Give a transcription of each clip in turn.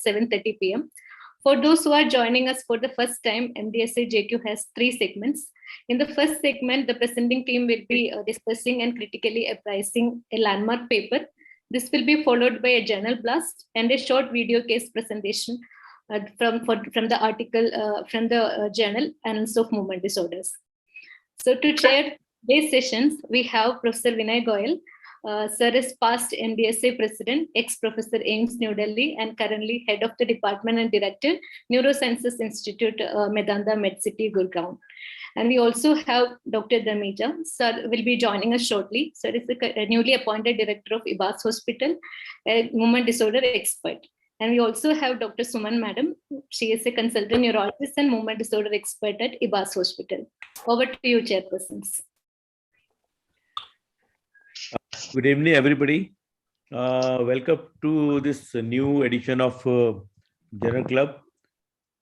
7:30 p.m. For those who are joining us for the first time, MDSA JQ has 3 segments. In the first segment, the presenting team will be discussing and critically appraising a landmark paper. This will be followed by a journal blast and a short video case presentation from the article from the journal Annals of Movement Disorders. So to chair today's sessions, we have Professor Vinay Goyal. Sir is past MDSA president, ex-professor AIIMS New Delhi, and currently head of the department and director, Neurosciences Institute, Medanta MedCity, Gurgaon. And we also have Dr. Dhamija. Sir will be joining us shortly. Sir is the newly appointed director of IBAS Hospital, a movement disorder expert. And we also have Dr. Suman Madam. She is a consultant neurologist and movement disorder expert at IBAS Hospital. Over to you, chairpersons. Good evening, everybody. Welcome to this new edition of Journal Club.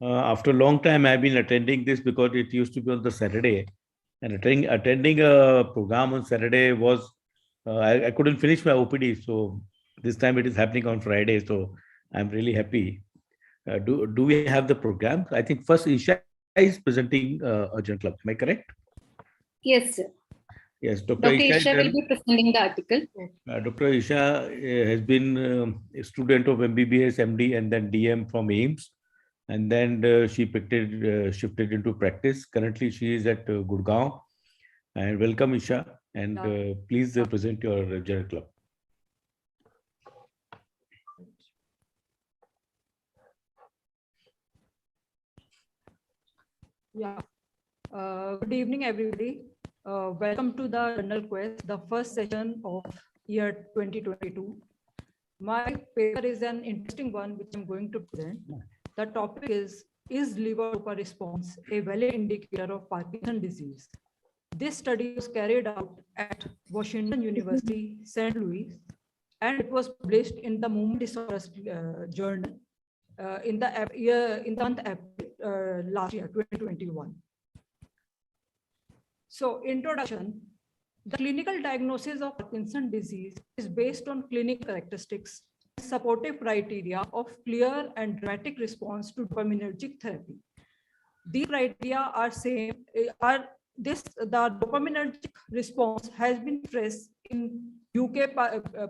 After a long time, I've been attending this because it used to be on the Saturday. And attending a program on Saturday was, I couldn't finish my OPD. So this time it is happening on Friday. So I'm really happy. Do we have the program? I think first Isha is presenting a Journal Club. Am I correct? Yes, sir. Yes, Dr. Isha will be presenting the article. Dr. Isha has been a student of MBBS, MD, and then DM from AIIMS. And then she shifted into practice. Currently, she is at Gurgaon. And welcome, Isha. And please present your Journal Club. Yeah. Good evening, everybody. Welcome to the Journal Quest, the first session of year 2022. My paper is an interesting one, which I'm going to present. The topic is levodopa response a valid indicator of Parkinson's disease? This study was carried out at Washington University, St. Louis, and it was published in the Movement Disorders Journal in the month April last year, 2021. So, introduction. The clinical diagnosis of Parkinson's disease is based on clinical characteristics and supportive criteria of clear and dramatic response to dopaminergic therapy. These criteria are the dopaminergic response has been stressed in UK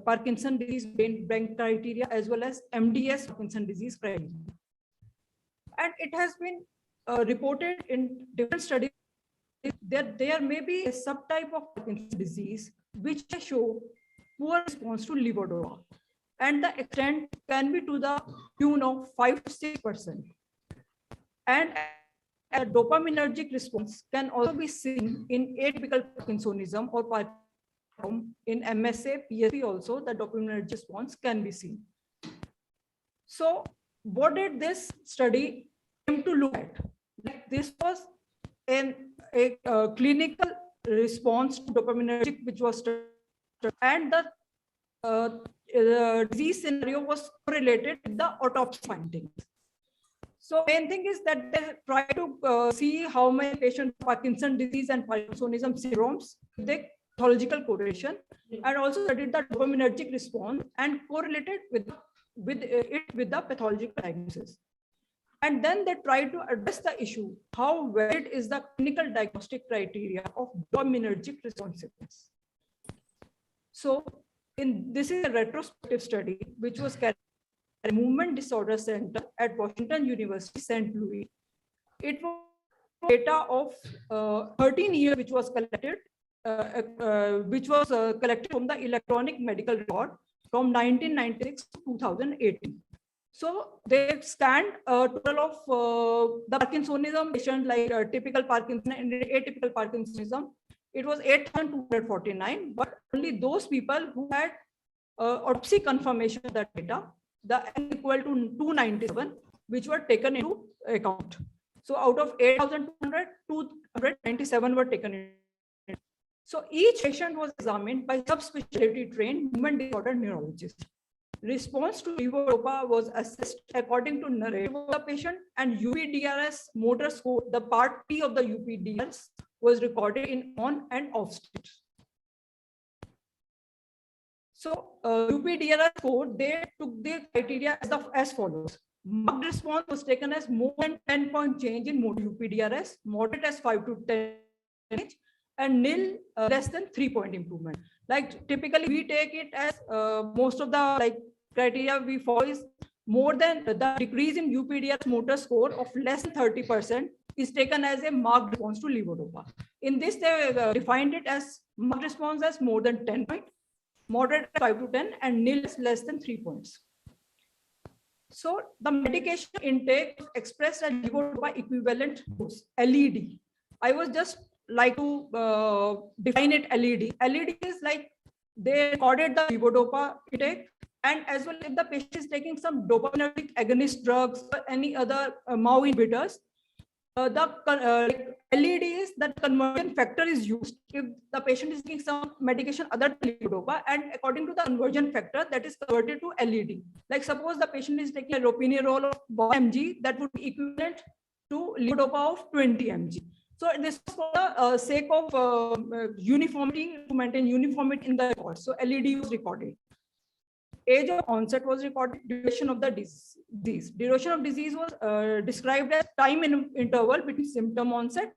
Parkinson's disease brain criteria as well as MDS Parkinson's disease criteria. And it has been reported in different studies that there may be a subtype of Parkinson's disease which show poor response to levodopa, and the extent can be to the tune of 5 to 6%. And a dopaminergic response can also be seen in atypical Parkinsonism or Parkinsonism. In MSA, PSP also, the dopaminergic response can be seen. So what did this study aim to look at? Like this was a clinical response to dopaminergic, which was studied, and the disease scenario was correlated with the autopsy findings. So main thing is that they try to see how many patients with Parkinson's disease and Parkinsonism syndromes, the pathological correlation, and also studied the dopaminergic response and correlated with the pathological diagnosis. And then they try to address the issue, how valid is the clinical diagnostic criteria of dopaminergic responsiveness. So this is a retrospective study, which was carried at the Movement Disorder Center at Washington University, St. Louis. It was data of 13 years, which was collected, from the electronic medical record from 1996 to 2018. So they scanned a total of the Parkinsonism patients, like typical Parkinson and atypical Parkinsonism. It was 8,249, but only those people who had autopsy confirmation of that data, the N equal to 297, which were taken into account. So out of 8,200, 297 were taken in. So each patient was examined by subspecialty trained movement disorder neurologist. Response to levodopa was assessed according to narrative of the patient, and UPDRS motor score, the part P of the UPDRS, was recorded in on and off state. So UPDRS score, they took the criteria as follows. Marked response was taken as more than 10-point change in motor UPDRS, moderate as 5 to 10 change, and nil less than 3-point improvement. Like typically we take it as most of the criteria we follow is more than the decrease in UPDRS motor score of less than 30% is taken as a marked response to levodopa. In this, they defined it as marked response as more than 10 points, moderate 5 to 10, and nil is less than 3 points. So the medication intake was expressed as levodopa equivalent dose, LED. I was just like to define it LED. LED is like they recorded the levodopa intake, and as well if the patient is taking some dopaminergic agonist drugs or any other MAO inhibitors, the LED is that conversion factor is used if the patient is taking some medication other than levodopa, and according to the conversion factor that is converted to LED. Like suppose the patient is taking a ropinirole of 1 mg, that would be equivalent to levodopa of 20 mg. So this is for the sake of uniformity, to maintain uniformity in the record. So LED was recorded. Age of onset was recorded. Duration of the disease. Duration of disease was described as time in interval between symptom onset,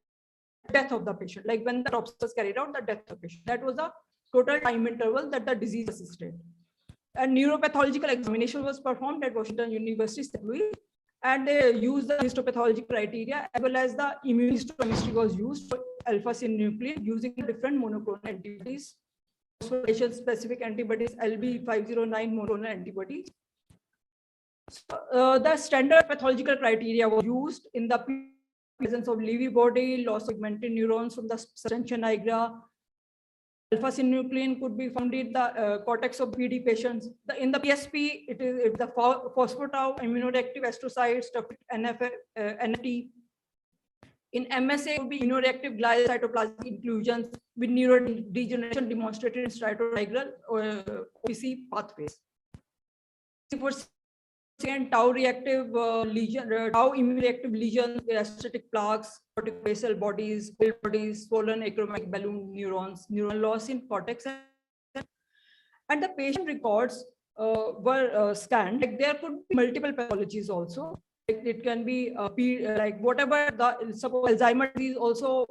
death of the patient. Like when the autopsy was carried out, the death of the patient. That was the total time interval that the disease persisted. And neuropathological examination was performed at Washington University, St. Louis, and they used the histopathology criteria as well as the immunohistochemistry was used for alpha-synuclein using different monoclonal antibodies. Patient-specific antibodies, LB509 monoclonal antibodies. So, the standard pathological criteria were used in the presence of Lewy body, loss of pigmented neurons from the substantia nigra. Alpha-synuclein could be found in the cortex of PD patients. In the PSP, it is the phospho-tau immunoreactive astrocytes, NFT. In MSA, it would be immunoreactive glial cytoplasmic inclusions with neurodegeneration demonstrated in striatonigral OPC pathways. For tau reactive lesion, tau immune-reactive lesions, aesthetic plaques, corticobasal bodies, swollen achromatic balloon neurons, neural loss in cortex, and the patient records were scanned. Like there could be multiple pathologies also. It can be like whatever the suppose Alzheimer's disease also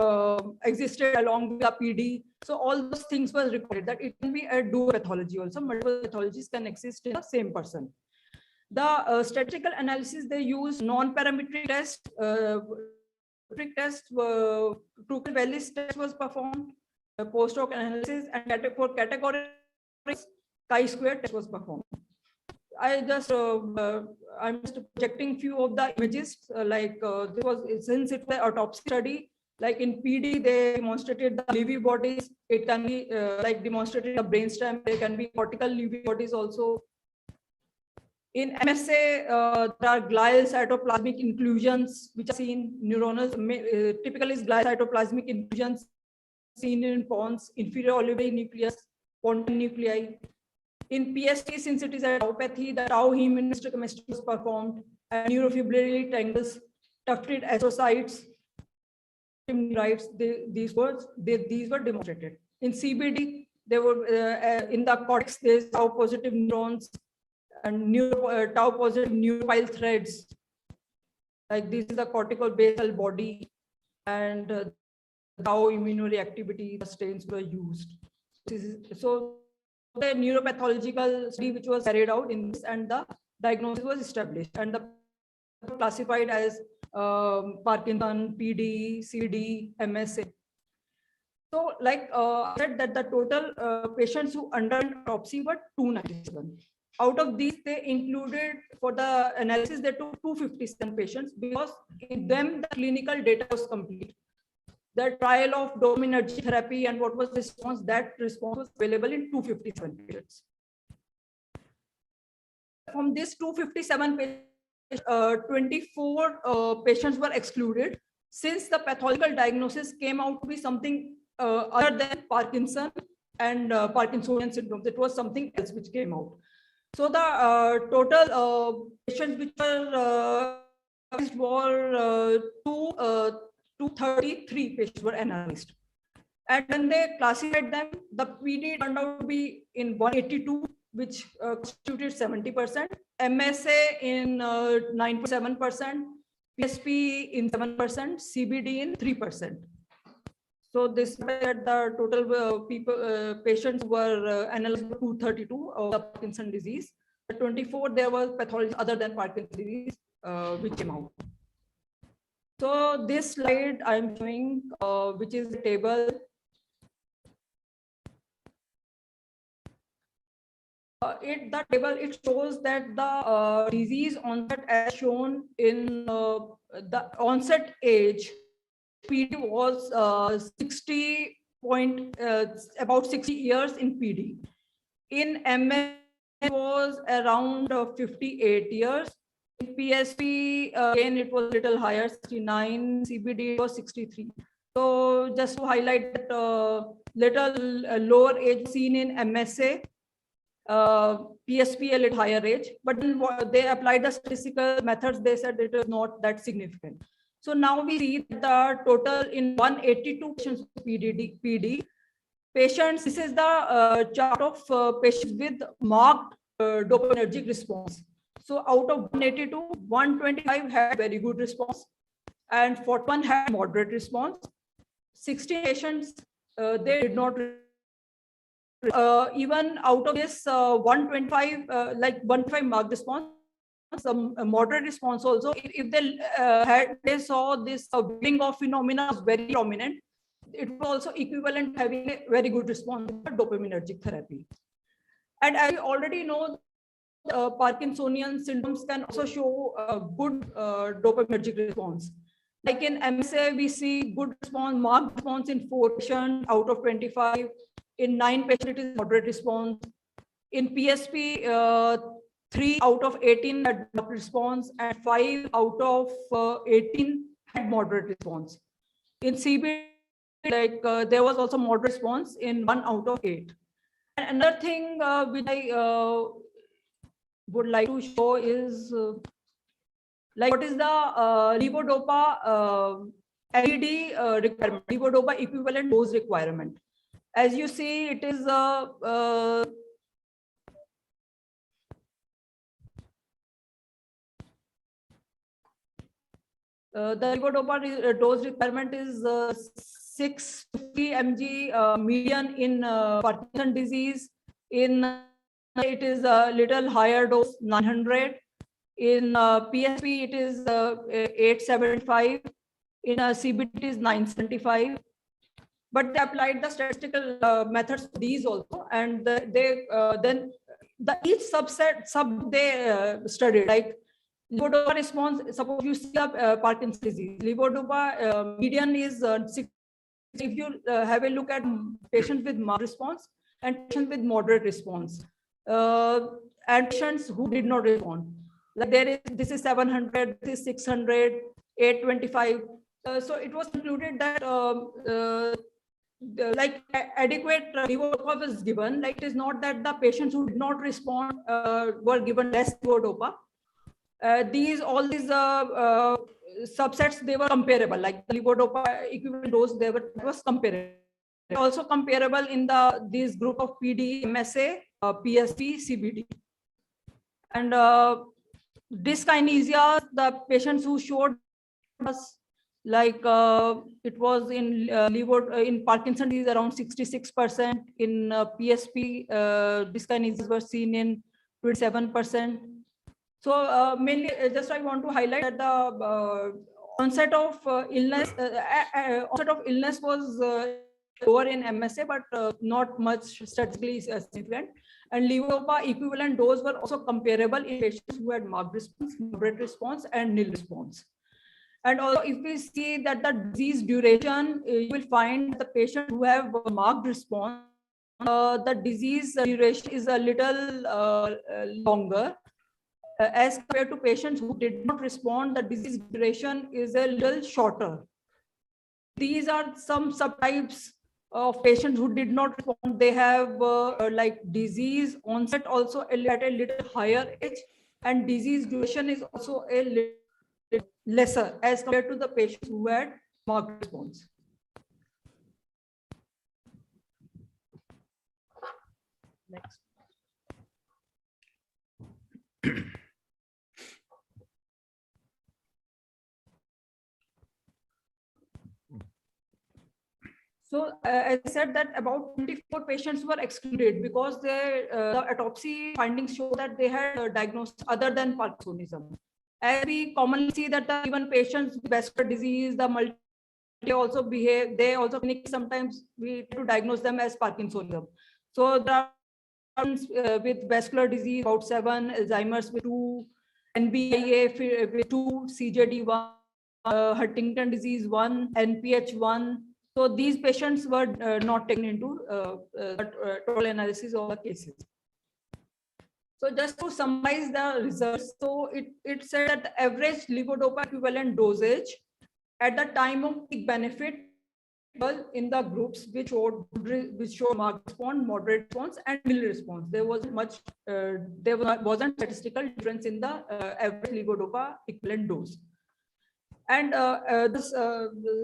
existed along with the PD. So all those things were recorded. That it can be a dual pathology also. Multiple pathologies can exist in the same person. The statistical analysis they use non-parametric test. Truckel-Wallis test was performed. Post hoc analysis, and for categories, chi-square test was performed. I'm just projecting few of the images this was since it's the autopsy study. Like in PD, they demonstrated the Lewy bodies. It can be like demonstrated the brainstem. There can be cortical Lewy bodies also. In MSA, there are glial cytoplasmic inclusions which are seen neuronal. Typically, is glial cytoplasmic inclusions seen in pons, inferior olivary nucleus, pontine nuclei. In PST, since it is a tauopathy, the tau immunohistochemistry was performed, and neurofibrillary tangles, tufted astrocytes, these were demonstrated. In CBD, they were in the cortex, there's tau positive neurons and tau positive neuropile threads. Like this is the cortical basal body, and tau immunoreactivity, the stains were used. So the neuropathological study which was carried out in this, and the diagnosis was established, and the classified as Parkinson, PD, CD, MSA. So like I said that the total patients who underwent autopsy were 297. Out of these, they included, for the analysis, they took 257 patients because in them the clinical data was complete. The trial of dopaminergic therapy and what was the response, that response was available in 257 patients. From this 257 patients, 24 patients were excluded since the pathological diagnosis came out to be something other than Parkinson and Parkinsonian syndrome. That was something else which came out. So the total patients which were 233 patients were analyzed. And when they classified them, the PD turned out to be in 182, which constituted 70%, MSA in 9.7%, PSP in 7%, CBD in 3%. So this that the total patients were analyzed 232 of the Parkinson disease. 24 there was pathology other than Parkinson's disease which came out. So this slide I'm showing, which is the table. It shows that the disease onset as shown in the onset age PD was about 60 years in PD. In MS it was around 58 years. In PSP again it was a little higher, 69. CBD was 63. So just to highlight that little lower age seen in MSA. PSP a little higher age, but then they applied the statistical methods. They said it is not that significant. So now we see the total in 182 patients with PD patients. This is the chart of patients with marked dopaminergic response. So out of 182, 125 had very good response, and 41 had moderate response. 60 patients they did not. Even out of this 125, like 125 marked response, some moderate response also. If they saw this building of phenomena was very prominent, it was also equivalent to having a very good response to dopaminergic therapy. And as we already know, Parkinsonian syndromes can also show a good dopaminergic response. Like in MSA, we see good response, marked response in 4 patients out of 25. In 9 patients, it is moderate response. In PSP, 3 out of 18 had marked response, and 5 out of 18 had moderate response. In CBD, like there was also moderate response in 1 out of 8. And another thing which I would like to show is like what is the levodopa LED requirement, levodopa equivalent dose requirement. As you see, it is the levodopa dose requirement is 650 mg median in Parkinson disease. In it is a little higher dose, 900. In PSP, it is 875. In CBD, it is 975. But they applied the statistical methods to these also, and they then each subset they studied, like levodopa response. Suppose you see Parkinson's disease, levodopa median is 6. If you have a look at patients with mild response and patients with moderate response, and patients who did not respond, like this is 700, this is 600, 825. So it was concluded that like adequate levodopa was given. Like it is not that the patients who did not respond were given less levodopa. All these subsets, they were comparable. Like the levodopa equivalent dose, it was comparable. Also comparable in this group of PD, MSA, PSP, CBD, and dyskinesia. The patients who showed us, like it was in in Parkinson's disease around 66%. In PSP, dyskinesias were seen in 27%. So mainly, just I want to highlight that the onset of illness was lower in MSA, but not much statistically significant. And levodopa equivalent dose were also comparable in patients who had marked response, moderate response, and nil response. And also, if we see that the disease duration, you will find the patients who have marked response, the disease duration is a little longer. As compared to patients who did not respond, the disease duration is a little shorter. These are some subtypes of patients who did not respond. They have like disease onset also at a little higher age, and disease duration is also a little lesser as compared to the patients who had marked response. Next. So as I said that about 24 patients were excluded because the autopsy findings show that they had diagnosed other than Parkinsonism. As we commonly see that even patients with vascular disease, they also behave, they also sometimes we to diagnose them as Parkinsonism. So there are with vascular disease about 7, Alzheimer's with 2, NBIA with 2, CJD 1, Huntington disease 1, NPH 1. So these patients were not taken into total analysis of the cases. So just to summarize the results, so it said that the average levodopa equivalent dosage at the time of peak benefit in the groups which showed marked response, moderate response, and mild response. There wasn't statistical difference in the average levodopa equivalent dose. And the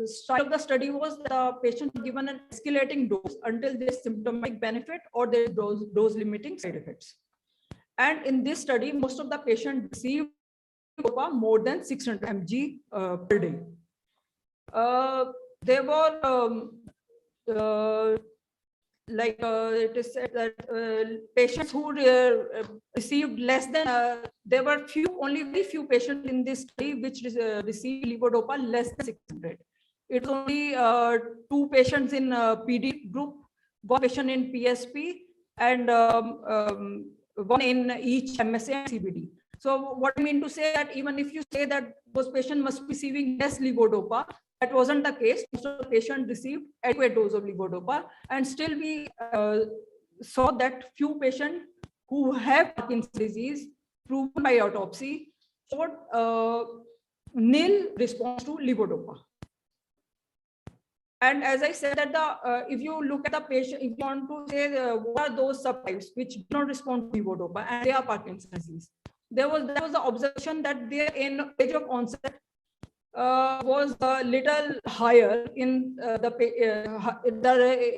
start of the study was the patient given an escalating dose until there's symptomatic benefit or there's dose limiting side effects. And in this study, most of the patients received more than 600 mg per day. There were it is said that patients who received less than there were only very few patients in this study which received levodopa less than 600. It's only 2 patients in PD group, 1 patient in PSP, and 1 in each MSA and CBD. So what I mean to say that even if you say that those patients must be receiving less levodopa, that wasn't the case. So the patient received adequate dose of levodopa, and still we saw that few patients who have Parkinson's disease proven by autopsy showed nil response to levodopa. And as I said that if you look at the patient, if you want to say what are those subtypes which do not respond to levodopa and they are Parkinson's disease, there was the observation that their age of onset was a little higher in the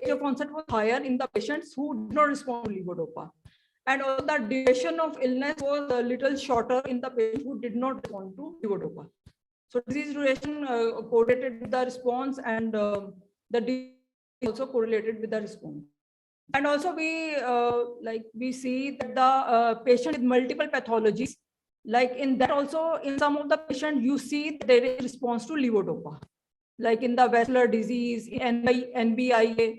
age of onset was higher in the patients who did not respond to levodopa, and also the duration of illness was a little shorter in the patients who did not respond to levodopa. So disease duration correlated with the response, and the disease also correlated with the response. And also we see that the patient with multiple pathologies, like in that also in some of the patients you see there is response to levodopa, like in the vascular disease, in NBIA,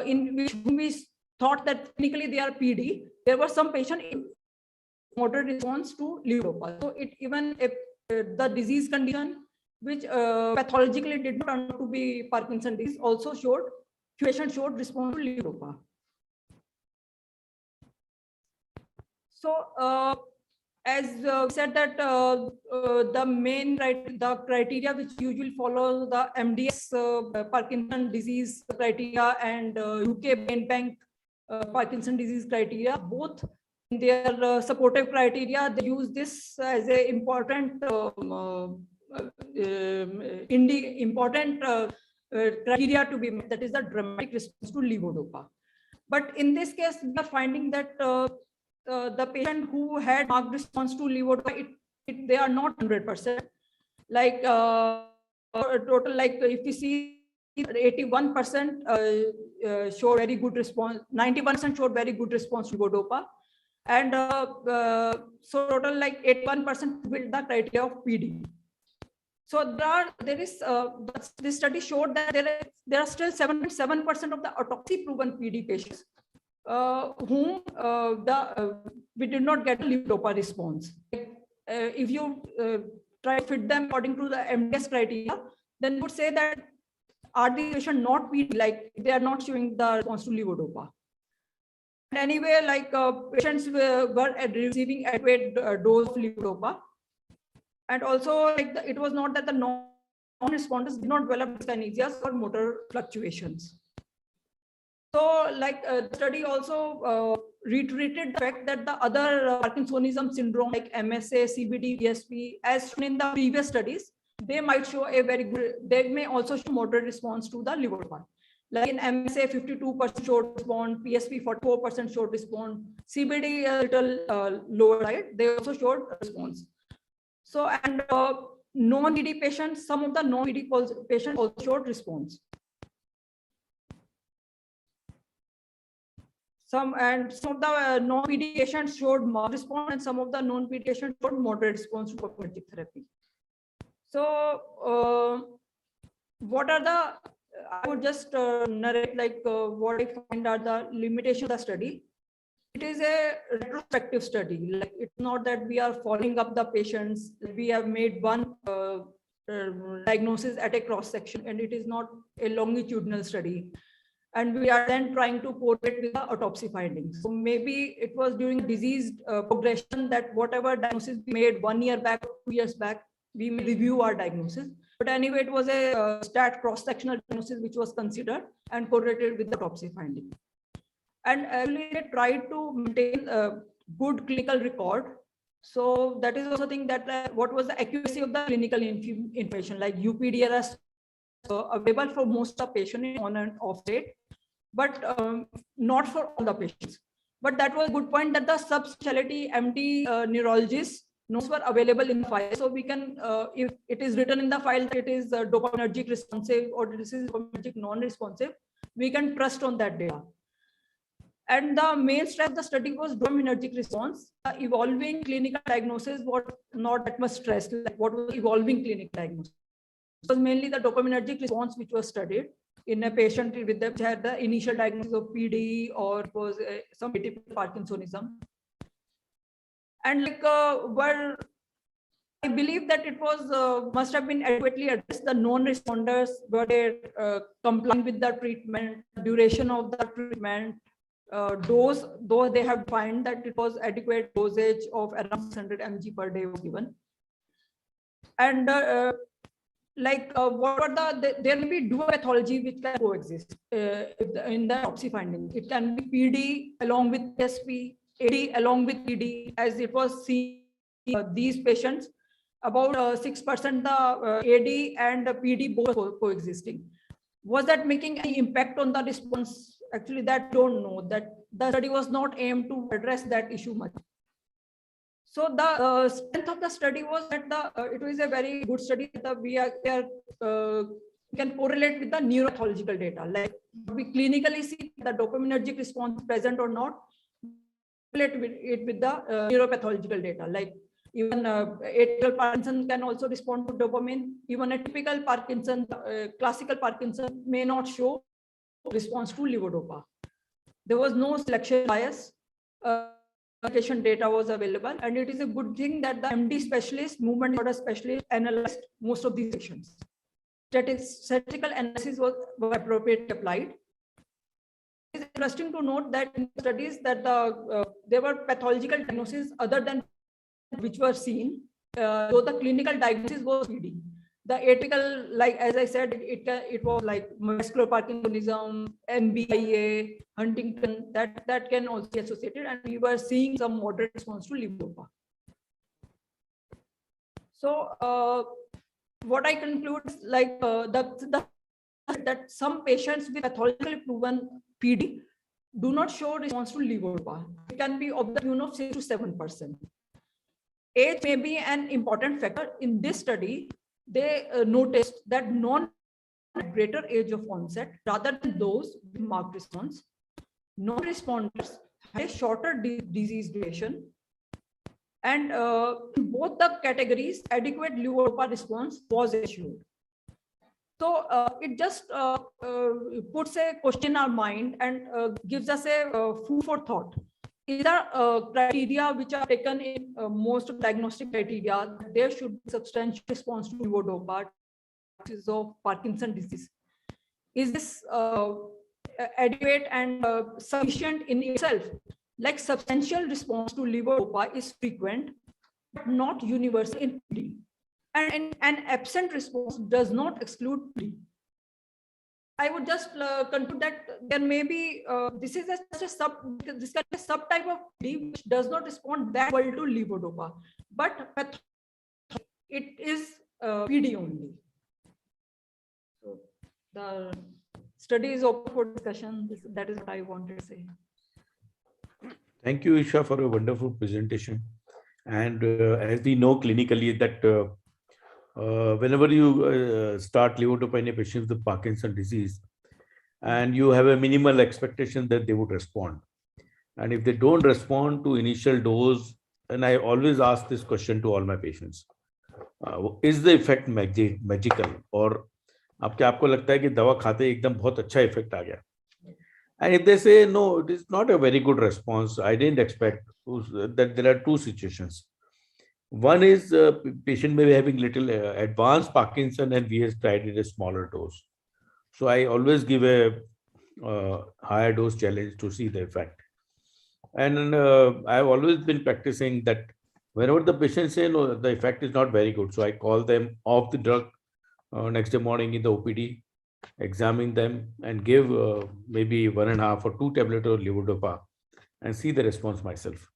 in which we thought that clinically they are PD. There were some patient in moderate response to levodopa. So it even if the disease condition which pathologically did not turn out to be Parkinson's disease also showed patient showed response to levodopa. So as said that the main the criteria which usually follow the MDS Parkinson's disease criteria and UK Brain Bank Parkinson's disease criteria, both in their supportive criteria, they use this as a important criteria to be met, that is the dramatic response to levodopa. But in this case, we are finding that the patient who had marked response to levodopa, they are not 100%. Like total, like if you see 81% showed very good response, 91% showed very good response to levodopa, and so total like 81% built the criteria of PD. So this study showed that there are still 7% of the autopsy proven PD patients whom we did not get a levodopa response. If you try to fit them according to the MDS criteria, then you would say that are the patients not PD, like they are not showing the response to levodopa. And anyway, like patients were receiving adequate dose of levodopa, and also like it was not that the non-responders did not develop dyskinesias or motor fluctuations. So like the study also reiterated the fact that the other Parkinsonism syndrome like MSA, CBD, PSP, as shown in the previous studies, they might show a very good, they may also show moderate response to the levodopa. Like in MSA, 52% showed response, PSP 44% showed response, CBD a little lower side, they also showed response. So, and non-PD patients, some of the non-PD patients also showed response. Some of the non-PD patients showed mild response, and some of the non-PD patients showed moderate response to dopaminergic therapy. So, what are the? I would just narrate what I find are the limitations of the study. It is a retrospective study. Like, it's not that we are following up the patients. We have made one diagnosis at a cross section, and it is not a longitudinal study. And we are then trying to correlate with the autopsy findings. So maybe it was during disease progression that whatever diagnosis we made 1 year back, 2 years back, we may review our diagnosis. But anyway, it was a stat cross-sectional diagnosis which was considered and correlated with the autopsy finding. And actually, they tried to maintain a good clinical record. So that is also thing that what was the accuracy of the clinical information, like UPDRS available for most of the patients on and off state, but not for all the patients. But that was a good point that the subspecialty MD neurologists notes were available in the file. So we can, if it is written in the file that it is dopaminergic responsive or this is dopaminergic non-responsive, we can trust on that data. And the main stress of the study was dopaminergic response. The evolving clinical diagnosis was not that much stressed. Like what was evolving clinical diagnosis? It was mainly the dopaminergic response which was studied in a patient with them which had the initial diagnosis of PD or was some atypical Parkinsonism. And well, I believe that it was must have been adequately addressed. The non-responders were they complying with the treatment, duration of the treatment, dose, though they have found that it was adequate dosage of around 600 mg per day was given. And what are there may be dual pathology which can coexist in the autopsy findings. It can be PD along with SP, AD along with PD, as it was seen these patients. About 6% the AD and the PD both coexisting. Was that making any impact on the response? Actually, that don't know. That the study was not aimed to address that issue much. So the strength of the study was that it was a very good study that we can correlate with the neuropathological data. Like we clinically see the dopaminergic response present or not, correlate with the neuropathological data. Like even atypical Parkinson can also respond to dopamine. Even a typical Parkinson, classical Parkinson may not show response to levodopa. There was no selection bias. Patient data was available, and it is a good thing that the MD specialist, movement disorder specialist, analyzed most of these patients. Statistical analysis was appropriately applied. It's interesting to note that in studies that there were pathological diagnoses other than which were seen, though the clinical diagnosis was PD. The atypical, like as I said, it was like muscular Parkinsonism, MBIA, Huntington, that can also be associated, and we were seeing some moderate response to levodopa. So what I conclude is like that some patients with pathologically proven PD do not show response to levodopa. It can be of the tune of 6 to 7%. Age may be an important factor. In this study, they noticed that greater age of onset rather than those with marked response. Non-responders had a shorter disease duration, and in both the categories, adequate levodopa response was assured. So it just puts a question in our mind and gives us a food for thought. These are criteria which are taken in most of diagnostic criteria. There should be substantial response to levodopa of Parkinson's disease. Is this adequate and sufficient in itself? Like substantial response to levodopa is frequent, but not universal in PD. And an absent response does not exclude PD. I would just conclude that there may be this is a subtype of PD which does not respond that well to levodopa, but it is PD only. So the study is open for discussion. That is what I wanted to say. Thank you, Isha, for a wonderful presentation. And as we know clinically that whenever you start levodopa in a patient with Parkinson's disease, and you have a minimal expectation that they would respond. And if they don't respond to initial dose, and I always ask this question to all my patients, is the effect magical? Or आपको लगता है कि दवा खाते ही एकदम बहुत अच्छा effect आ गया? And if they say, no, it is not a very good response, I didn't expect that. There are two situations. One is patient may be having little advanced Parkinson and we have tried it a smaller dose. So I always give a higher dose challenge to see the effect. And I've always been practicing that whenever the patients say, no, the effect is not very good, so I call them off the drug next day morning in the OPD, examine them and give maybe 1.5 or 2 tablets of levodopa and see the response myself.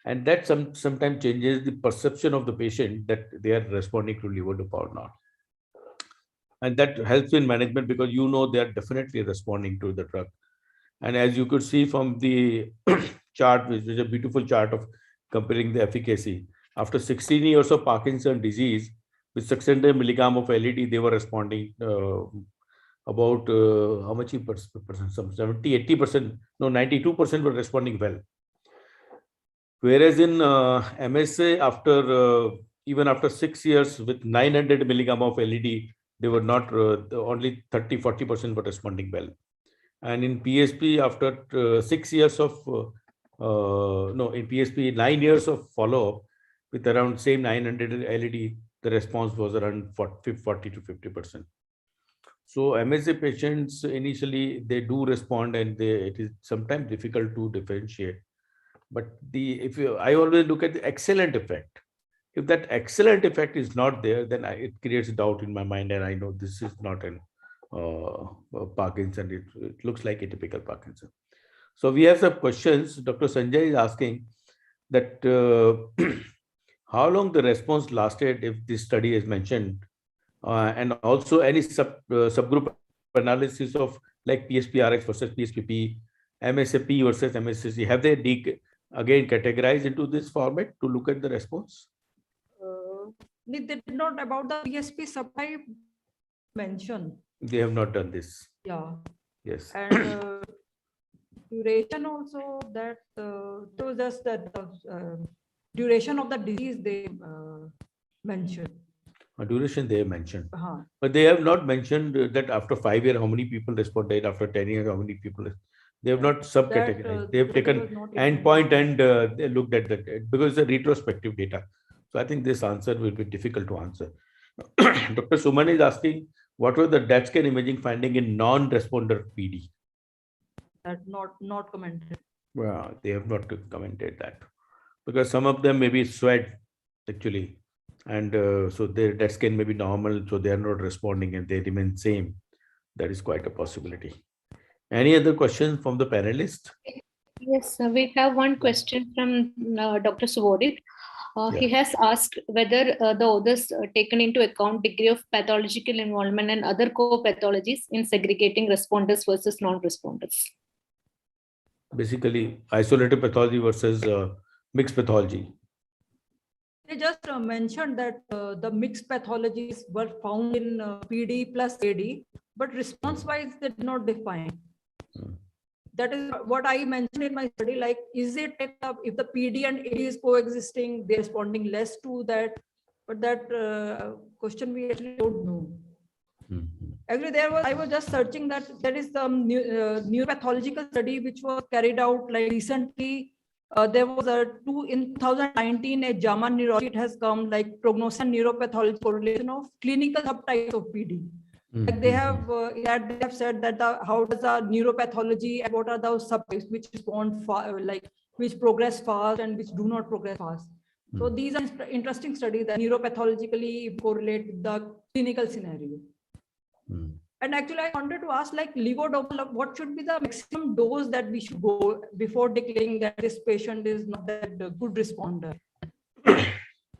And that sometimes changes the perception of the patient that they are responding to levodopa or not. And that helps in management because you know they are definitely responding to the drug. And as you could see from the chart, which is a beautiful chart of comparing the efficacy, after 16 years of Parkinson's disease, with 600 milligram of LED, they were responding about how much percent? Some 70, 80%, no, 92% were responding well. Whereas in MSA, even after 6 years with 900 milligram of LED, they were not, only 30, 40% were responding well. And in PSP, after 6 years of, in PSP, 9 years of follow-up with around same 900 LED, the response was around 40 to 50%. So MSA patients initially they do respond, and it is sometimes difficult to differentiate. But I always look at the excellent effect. If that excellent effect is not there, then it creates doubt in my mind, and I know this is not an Parkinson. It looks like a typical Parkinson. So we have some questions. Dr. Sanjay is asking that how long the response lasted if this study is mentioned, and also any subgroup analysis of like PSPRX versus PSPP, MSAP versus MSAC. Have they again categorized into this format to look at the response? They did not about the PSP subtype mention. They have not done this. Yeah. Yes. And duration also that so just that duration of the disease they mentioned. Duration they have mentioned, but they have not mentioned that after 5 years how many people responded, after 10 years how many people. They have not subcategorized. They have taken endpoint and they looked at that because it's a retrospective data. So I think this answer will be difficult to answer. Dr. Suman is asking, what were the DET scan imaging finding in non-responder PD? That not commented. Well, they have not commented that because some of them may be sweat actually, and so their DET scan may be normal, so they are not responding and they remain same. That is quite a possibility. Any other questions from the panelists? Yes, we have one question from Dr. Subodit. He has asked whether the authors taken into account degree of pathological involvement and other co-pathologies in segregating responders versus non-responders. Basically, isolated pathology versus mixed pathology. They just mentioned that the mixed pathologies were found in PD plus AD, but response-wise they did not define. That is what I mentioned in my study, like, is it if the PD and AD is coexisting, they're responding less to that, but that question we actually don't know. Actually, I was just searching that there is some neuropathological study which was carried out like recently. There was in 2019, a JAMA Neurology, it has come like prognosis and neuropathology correlation of clinical subtypes of PD. Like they have said that how does the neuropathology and what are those subtypes which respond which progress fast and which do not progress fast. So these are interesting studies that neuropathologically correlate with the clinical scenario. And actually, I wanted to ask, like levodopa, what should be the maximum dose that we should go before declaring that this patient is not that good responder?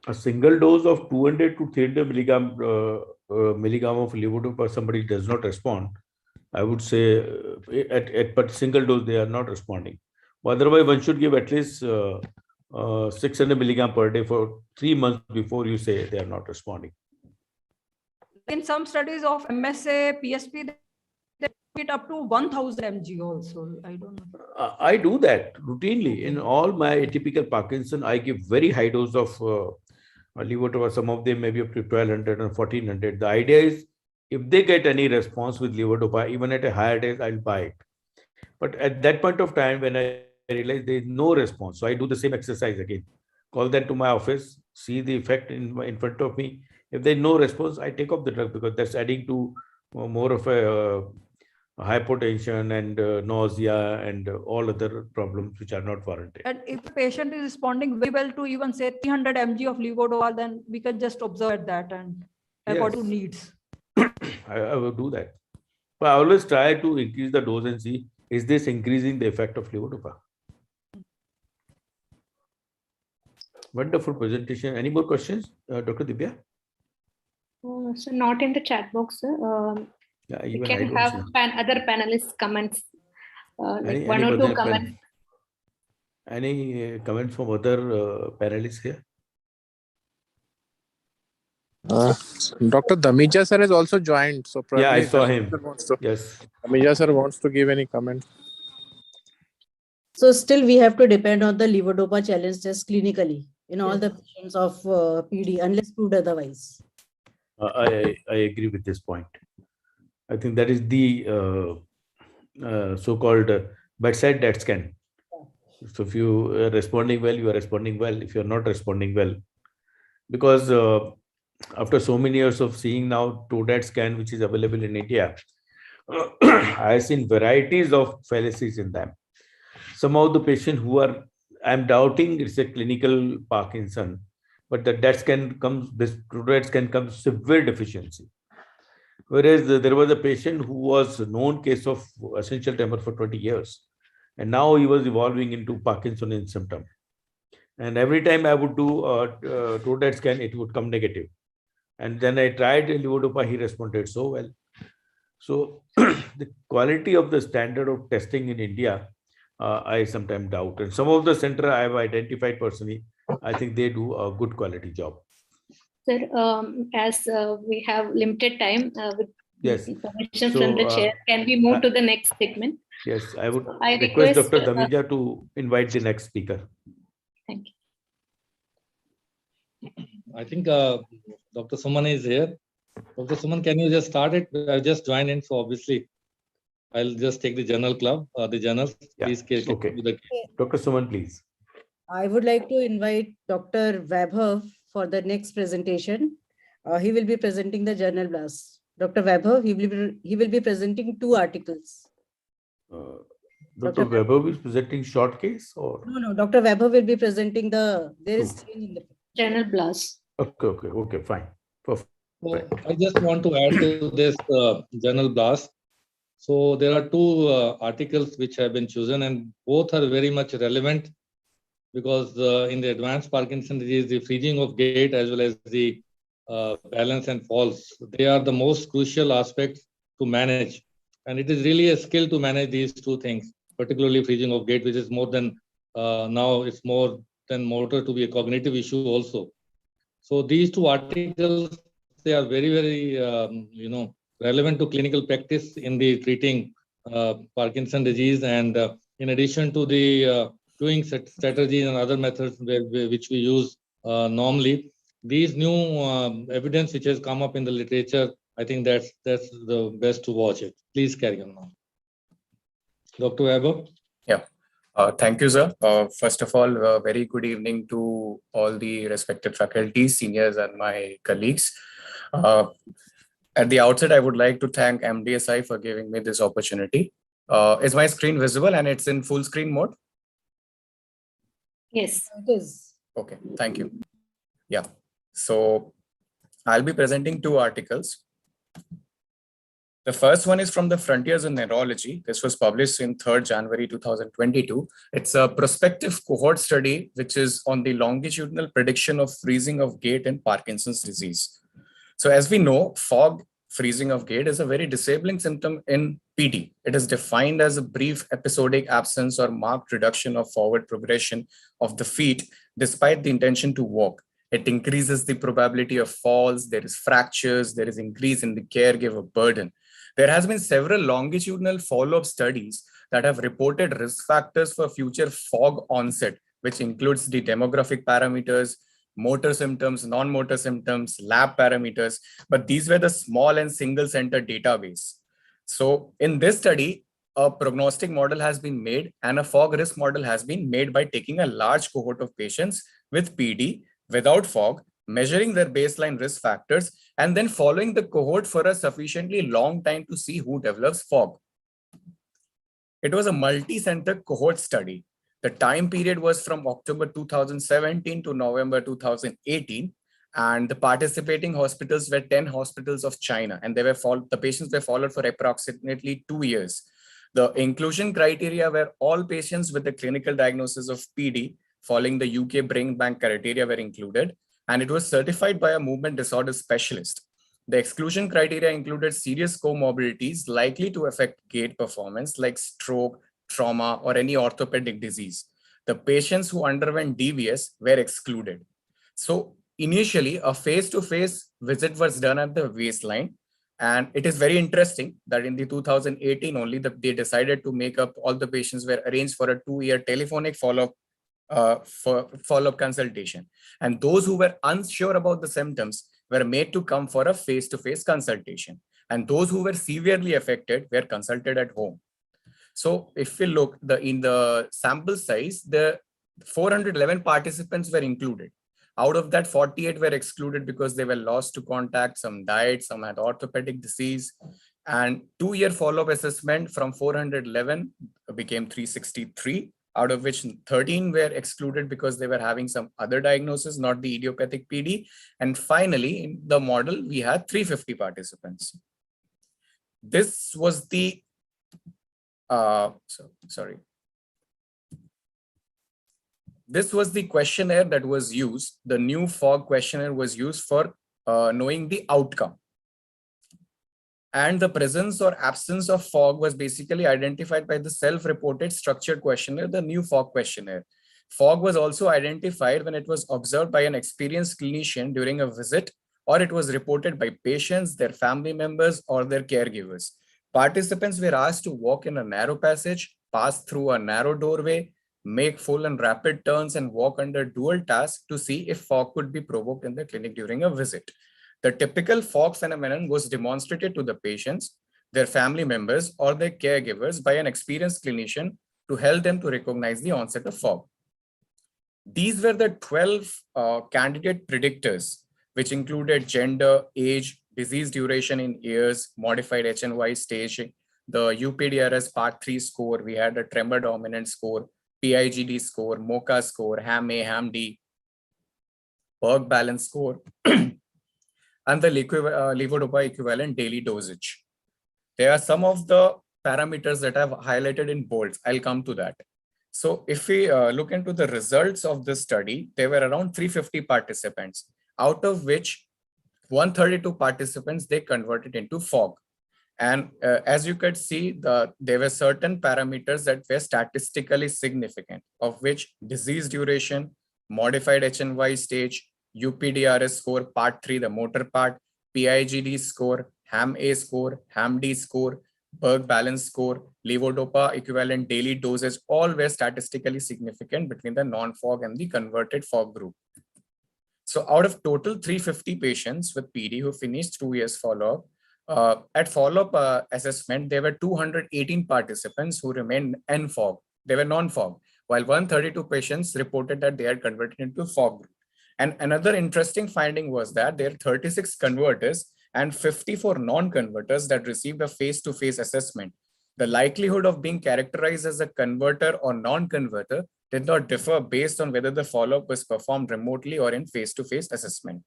A single dose of 200 to 300 milligram of levodopa, somebody does not respond. I would say at single dose they are not responding. Otherwise, one should give at least 600 milligram per day for 3 months before you say they are not responding. In some studies of MSA, PSP, it up to 1000 mg also. I don't know. I do that routinely. In all my atypical Parkinson, I give very high dose of levodopa. Some of them maybe up to 1200 and 1400. The idea is if they get any response with levodopa, even at a higher dose, I'll buy it. But at that point of time, when I realize there is no response, so I do the same exercise again. Call them to my office, see the effect in front of me. If there is no response, I take off the drug because that's adding to more of a hypotension and nausea and all other problems which are not warranted. And if the patient is responding very well to even say 300 mg of levodopa, then we can just observe that and according to needs. I will do that. But I always try to increase the dose and see, is this increasing the effect of levodopa? Wonderful presentation. Any more questions, Dr. Divya? So not in the chat box, sir. Yeah, We even can have other panelists' comments, like one or two comments. Any comments from other panelists here? Dr. Dhamija sir has also joined. So probably Yeah, I saw him. Yes. Dhamija sir wants to give any comment. So still we have to depend on the levodopa challenge test clinically in all the patients of PD unless proved otherwise. I agree with this point. I think that is the so-called bedside DET scan. So if you are responding well, you are responding well. If you are not responding well, because after so many years of seeing now DET scan, which is available in India, I have seen varieties of fallacies in them. Some of the patients who are, I'm doubting it's a clinical Parkinson, but the DET scan comes, this DET scan comes severe deficiency. Whereas there was a patient who was a known case of essential tremor for 20 years. And now he was evolving into Parkinsonian symptom. And every time I would do a DET scan, it would come negative. And then I tried levodopa, he responded so well. So the quality of the standard of testing in India, I sometimes doubt. And some of the center I have identified personally, I think they do a good quality job. Sir, as we have limited time with information So, from the chair, can we move to the next segment? Yes, I would I request request, Dr. Dhamija to invite the next speaker. Thank you. I think Dr. Suman is here. Dr. Suman, can you just start it? I just joined in, so obviously I'll just take the general club, the journals. Yeah. Please. Okay. Dr. Suman, please. I would like to invite Dr. Vaibhav for the next presentation. He will be presenting the journal blast. Dr. Vaibhav, he will be presenting 2 articles. Dr. Vaibhav is presenting short case or? No, Dr. Vaibhav will be presenting there is 3 in the journal blast. Okay, fine. Perfect. So I just want to add to this journal blast. So there are 2 articles which have been chosen, and both are very much relevant because in the advanced Parkinson's disease, the freezing of gait as well as the balance and falls, they are the most crucial aspects to manage. And it is really a skill to manage these 2 things, particularly freezing of gait, which is more than now it's more than motor to be a cognitive issue also. So these 2 articles, they are very, very, relevant to clinical practice in the treating Parkinson's disease. And in addition to the doing strategies and other methods which we use normally, these new evidence which has come up in the literature, I think that's the best to watch it. Please carry on now. Dr. Vaibhav? Yeah. Thank you, sir. First of all, very good evening to all the respected faculties, seniors, and my colleagues. At the outset, I would like to thank MDSI for giving me this opportunity. Is my screen visible and it's in full screen mode? Yes. It is. Okay, thank you. Yeah. So I'll be presenting 2 articles. The first one is from the Frontiers in Neurology. This was published in 3rd January 2022. It's a prospective cohort study, which is on the longitudinal prediction of freezing of gait in Parkinson's disease. So as we know, fog, freezing of gait, is a very disabling symptom in PD. It is defined as a brief episodic absence or marked reduction of forward progression of the feet despite the intention to walk. It increases the probability of falls, there is fractures, there is increase in the caregiver burden. There has been several longitudinal follow-up studies that have reported risk factors for future fog onset, which includes the demographic parameters, motor symptoms, non-motor symptoms, lab parameters, but these were the small and single center database. So in this study, a prognostic model has been made and a fog risk model has been made by taking a large cohort of patients with PD without fog, measuring their baseline risk factors, and then following the cohort for a sufficiently long time to see who develops fog. It was a multi-center cohort study. The time period was from October 2017 to November 2018, and the participating hospitals were 10 hospitals of China, and the patients were followed for approximately 2 years. The inclusion criteria were all patients with the clinical diagnosis of PD following the UK Brain Bank criteria were included, and it was certified by a movement disorder specialist. The exclusion criteria included serious comorbidities likely to affect gait performance like stroke, trauma, or any orthopedic disease. The patients who underwent DVS were excluded. So initially, a face-to-face visit was done at the baseline. And it is very interesting that in the 2018 only, they decided to make up all the patients were arranged for a 2-year telephonic follow-up consultation. And those who were unsure about the symptoms were made to come for a face-to-face consultation. And those who were severely affected were consulted at home. So if we look in the sample size, the 411 participants were included. Out of that, 48 were excluded because they were lost to contact, some died, some had orthopedic disease. And 2-year follow-up assessment from 411 became 363, out of which 13 were excluded because they were having some other diagnosis, not the idiopathic PD. And finally, in the model, we had 350 participants. This was the, This was the questionnaire that was used. The new fog questionnaire was used for knowing the outcome. And the presence or absence of fog was basically identified by the self-reported structured questionnaire, the new fog questionnaire. Fog was also identified when it was observed by an experienced clinician during a visit, or it was reported by patients, their family members, or their caregivers. Participants were asked to walk in a narrow passage, pass through a narrow doorway, make full and rapid turns, and walk under dual task to see if fog could be provoked in the clinic during a visit. The typical fog phenomenon was demonstrated to the patients, their family members, or their caregivers by an experienced clinician to help them to recognize the onset of fog. These were the 12 candidate predictors, which included gender, age, disease duration in years, modified HNY staging, the UPDRS Part 3 score, we had a tremor dominant score, PIGD score, MoCA score, HAM-A, HAM-D, Berg balance score, and the levodopa equivalent daily dosage. There are some of the parameters that I've highlighted in bold. I'll come to that. So if we look into the results of this study, there were around 350 participants, out of which 132 participants, they converted into fog. And as you could see, there were certain parameters that were statistically significant, of which disease duration, modified HNY stage, UPDRS score, part 3, the motor part, PIGD score, HAM-A score, HAM-D score, Berg balance score, levodopa equivalent daily dosage, all were statistically significant between the non-fog and the converted fog group. So out of total 350 patients with PD who finished 2 years follow-up, at follow-up assessment, there were 218 participants who remained N-fog. They were non-fog, while 132 patients reported that they had converted into fog group. And another interesting finding was that there are 36 converters and 54 non-converters that received a face-to-face assessment. The likelihood of being characterized as a converter or non-converter did not differ based on whether the follow-up was performed remotely or in face-to-face assessment.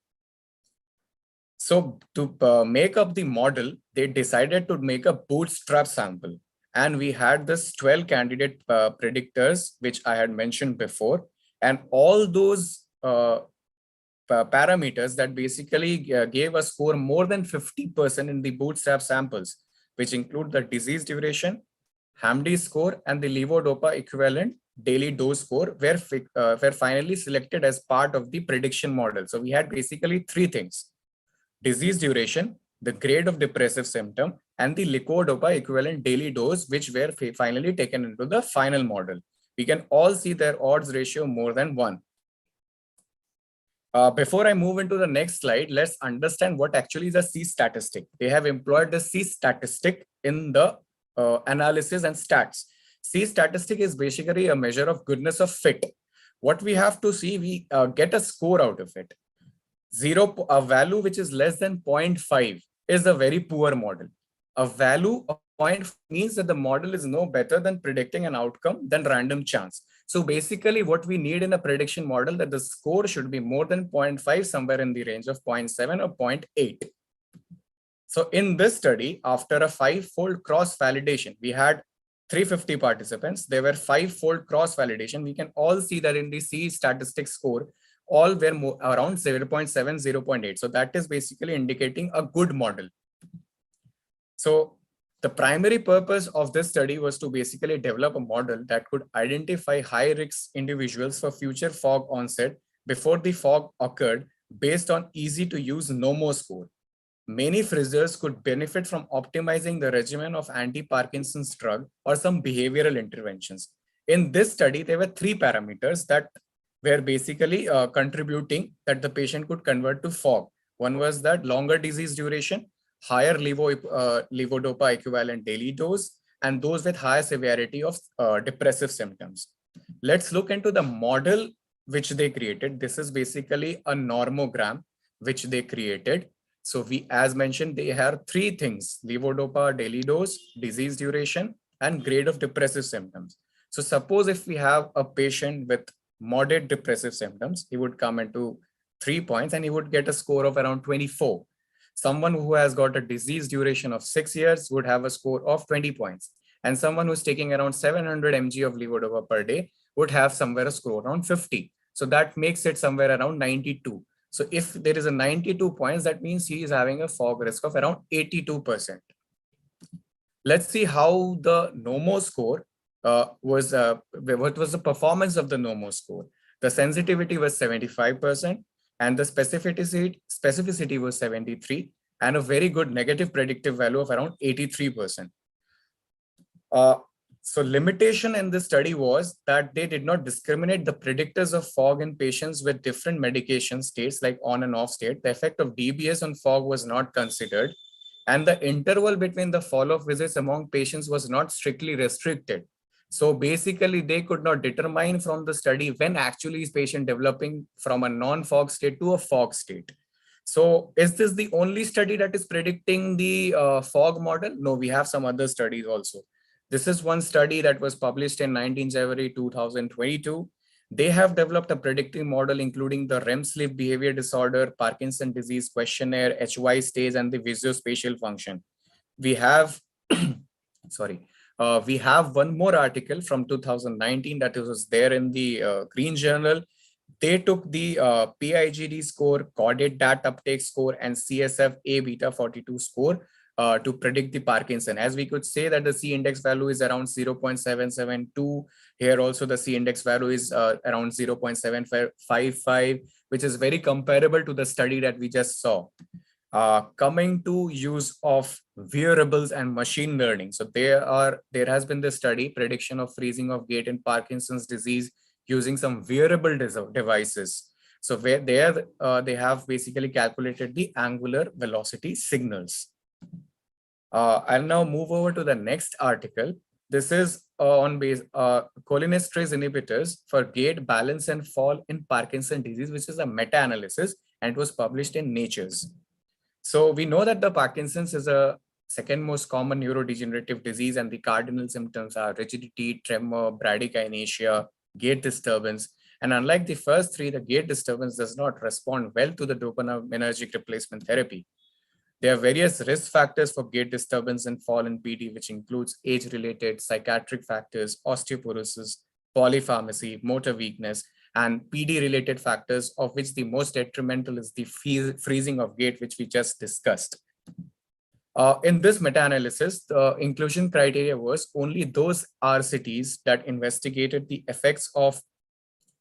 So to make up the model, they decided to make a bootstrap sample. And we had this 12 candidate predictors, which I had mentioned before. And all those parameters that basically gave a score more than 50% in the bootstrap samples, which include the disease duration, HAM-D score, and the levodopa equivalent daily dose score were finally selected as part of the prediction model. So we had basically 3 things: disease duration, the grade of depressive symptom, and the levodopa equivalent daily dose, which were finally taken into the final model. We can all see their odds ratio more than 1. Before I move into the next slide, let's understand what actually is a C statistic. They have employed the C statistic in the analysis and stats. C statistic is basically a measure of goodness of fit. What we have to see, we get a score out of it. A value which is less than 0.5 is a very poor model. A value of 0.5 means that the model is no better than predicting an outcome than random chance. So basically what we need in a prediction model, that the score should be more than 0.5, somewhere in the range of 0.7 or 0.8. So in this study, after a 5-fold cross validation, we had 350 participants. There were 5-fold cross validation. We can all see that in the C statistic score, all were around 0.7, 0.8. So that is basically indicating a good model. So the primary purpose of this study was to basically develop a model that could identify high risk individuals for future fog onset before the fog occurred based on easy to use NOMO score. Many physicians could benefit from optimizing the regimen of anti-Parkinson's drug or some behavioral interventions. In this study, there were 3 parameters that were basically contributing that the patient could convert to fog. One was that longer disease duration, higher levodopa equivalent daily dose, and those with higher severity of depressive symptoms. Let's look into the model which they created. This is basically a normogram which they created. So as mentioned, they have 3 things: levodopa daily dose, disease duration, and grade of depressive symptoms. So suppose if we have a patient with moderate depressive symptoms, he would come into 3 points and he would get a score of around 24. Someone who has got a disease duration of 6 years would have a score of 20 points. And someone who's taking around 700 mg of levodopa per day would have somewhere a score around 50. So that makes it somewhere around 92. So if there is a 92 points, that means he is having a fog risk of around 82%. Let's see how the NOMO score what was the performance of the NOMO score. The sensitivity was 75%. And the specificity was 73, and a very good negative predictive value of around 83%. So limitation in this study was that they did not discriminate the predictors of fog in patients with different medication states, like on and off state. The effect of DBS on fog was not considered, and the interval between the follow-up visits among patients was not strictly restricted. So basically, they could not determine from the study when actually is patient developing from a non-fog state to a fog state. So is this the only study that is predicting the fog model? No, we have some other studies also. This is one study that was published in 19 January 2022. They have developed a predicting model, including the REM sleep behavior disorder, Parkinson disease questionnaire, HY stage, and the visuospatial function. We have, we have one more article from 2019 that was there in the Green Journal. They took the PIGD score, caudate DAT uptake score, and CSF A beta 42 score to predict the Parkinson. As we could say that the C index value is around 0.772. Here also the C index value is around 0.755, which is very comparable to the study that we just saw. Coming to use of wearables and machine learning. So there has been this study, prediction of freezing of gait in Parkinson's disease using some wearable devices. So where they have basically calculated the angular velocity signals. I'll now move over to the next article. This is on cholinesterase inhibitors for gait, balance, and fall in Parkinson's disease, which is a meta-analysis, and it was published in Nature's. So we know that the Parkinson's is a second most common neurodegenerative disease, and the cardinal symptoms are rigidity, tremor, bradykinesia, gait disturbance. And unlike the first 3, the gait disturbance does not respond well to the dopaminergic replacement therapy. There are various risk factors for gait disturbance and fall in PD, which includes age-related psychiatric factors, osteoporosis, polypharmacy, motor weakness, and PD-related factors, of which the most detrimental is the freezing of gait, which we just discussed. In this meta-analysis, the inclusion criteria was only those RCTs that investigated the effects of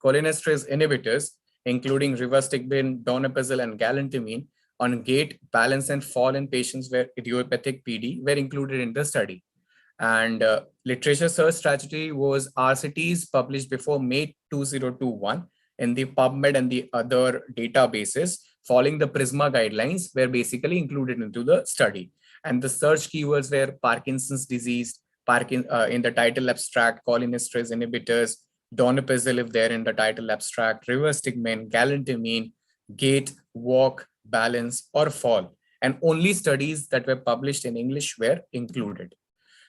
cholinesterase inhibitors, including rivastigmine, donepezil, and galantamine, on gait, balance, and fall in patients where idiopathic PD were included in the study. And literature search strategy was RCTs published before May 2021 in the PubMed and the other databases following the PRISMA guidelines were basically included into the study. And the search keywords were Parkinson's disease, in the title abstract, cholinesterase inhibitors, donepezil if they're in the title abstract, rivastigmine, galantamine, gait, walk, balance, or fall. And only studies that were published in English were included.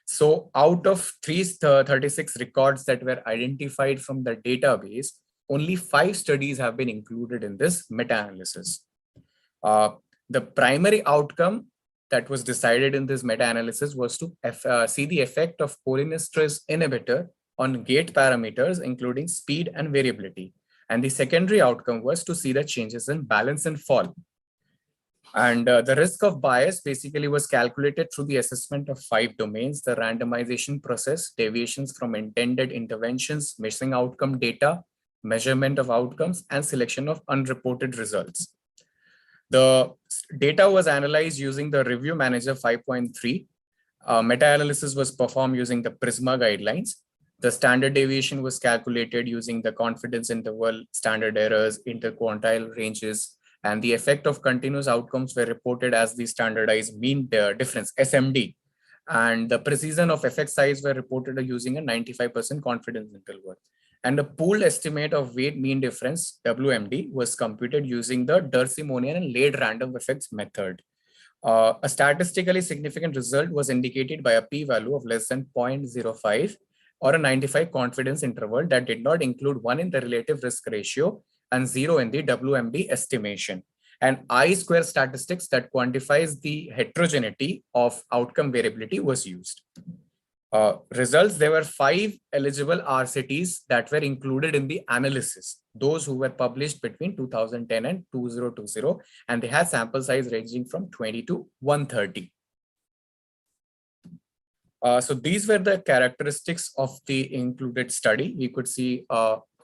So out of 336 records that were identified from the database, only 5 studies have been included in this meta-analysis. The primary outcome that was decided in this meta-analysis was to see the effect of cholinesterase inhibitor on gait parameters, including speed and variability. And the secondary outcome was to see the changes in balance and fall. And the risk of bias basically was calculated through the assessment of 5 domains: the randomization process, deviations from intended interventions, missing outcome data, measurement of outcomes, and selection of unreported results. The data was analyzed using the Review Manager 5.3. Meta-analysis was performed using the PRISMA guidelines. The standard deviation was calculated using the confidence interval, standard errors, interquartile ranges, and the effect of continuous outcomes were reported as the standardized mean difference, SMD. And the precision of effect size were reported using a 95% confidence interval. And a pooled estimate of weight mean difference, WMD, was computed using the Dersimonian and Laid random effects method. A statistically significant result was indicated by a p-value of less than 0.05 or a 95 confidence interval that did not include 1 in the relative risk ratio and 0 in the WMD estimation. And I-square statistics that quantifies the heterogeneity of outcome variability was used. Results, there were 5 eligible RCTs that were included in the analysis, those who were published between 2010 and 2020, and they had sample size ranging from 20 to 130. So these were the characteristics of the included study. We could see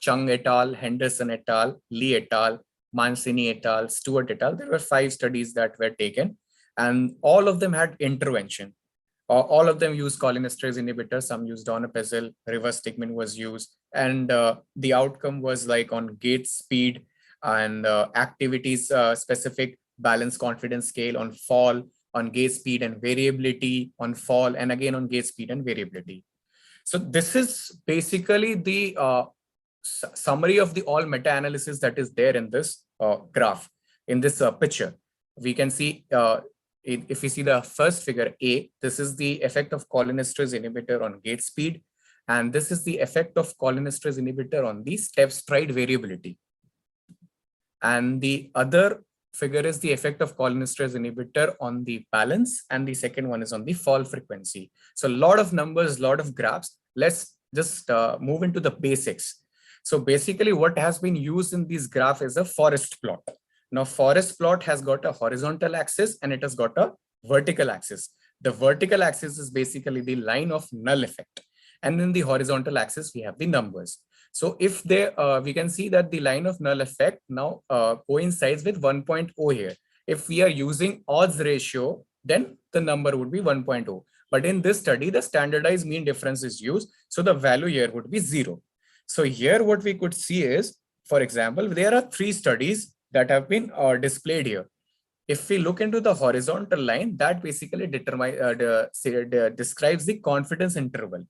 Chung et al., Henderson et al., Lee et al., Mancini et al., Stewart et al. There were 5 studies that were taken, and all of them had intervention. All of them used cholinesterase inhibitors. Some used donepezil, rivastigmine was used, and the outcome was like on gait, speed, and activities specific balance confidence scale, on fall, on gait, speed, and variability, on fall, and again on gait, speed, and variability. So this is basically the summary of the all meta-analysis that is there in this graph, in this picture. We can see if we see the first figure A, this is the effect of cholinesterase inhibitor on gait speed, and this is the effect of cholinesterase inhibitor on the step stride variability. And the other figure is the effect of cholinesterase inhibitor on the balance, and the second one is on the fall frequency. So a lot of numbers, a lot of graphs. Let's just move into the basics. So basically what has been used in this graph is a forest plot. Now, forest plot has got a horizontal axis and it has got a vertical axis. The vertical axis is basically the line of null effect. And in the horizontal axis, we have the numbers. So if they, we can see that the line of null effect now coincides with 1.0 here. If we are using odds ratio, then the number would be 1.0. But in this study, the standardized mean difference is used. So the value here would be 0. So here what we could see is, for example, there are 3 studies that have been displayed here. If we look into the horizontal line, that basically describes the confidence interval.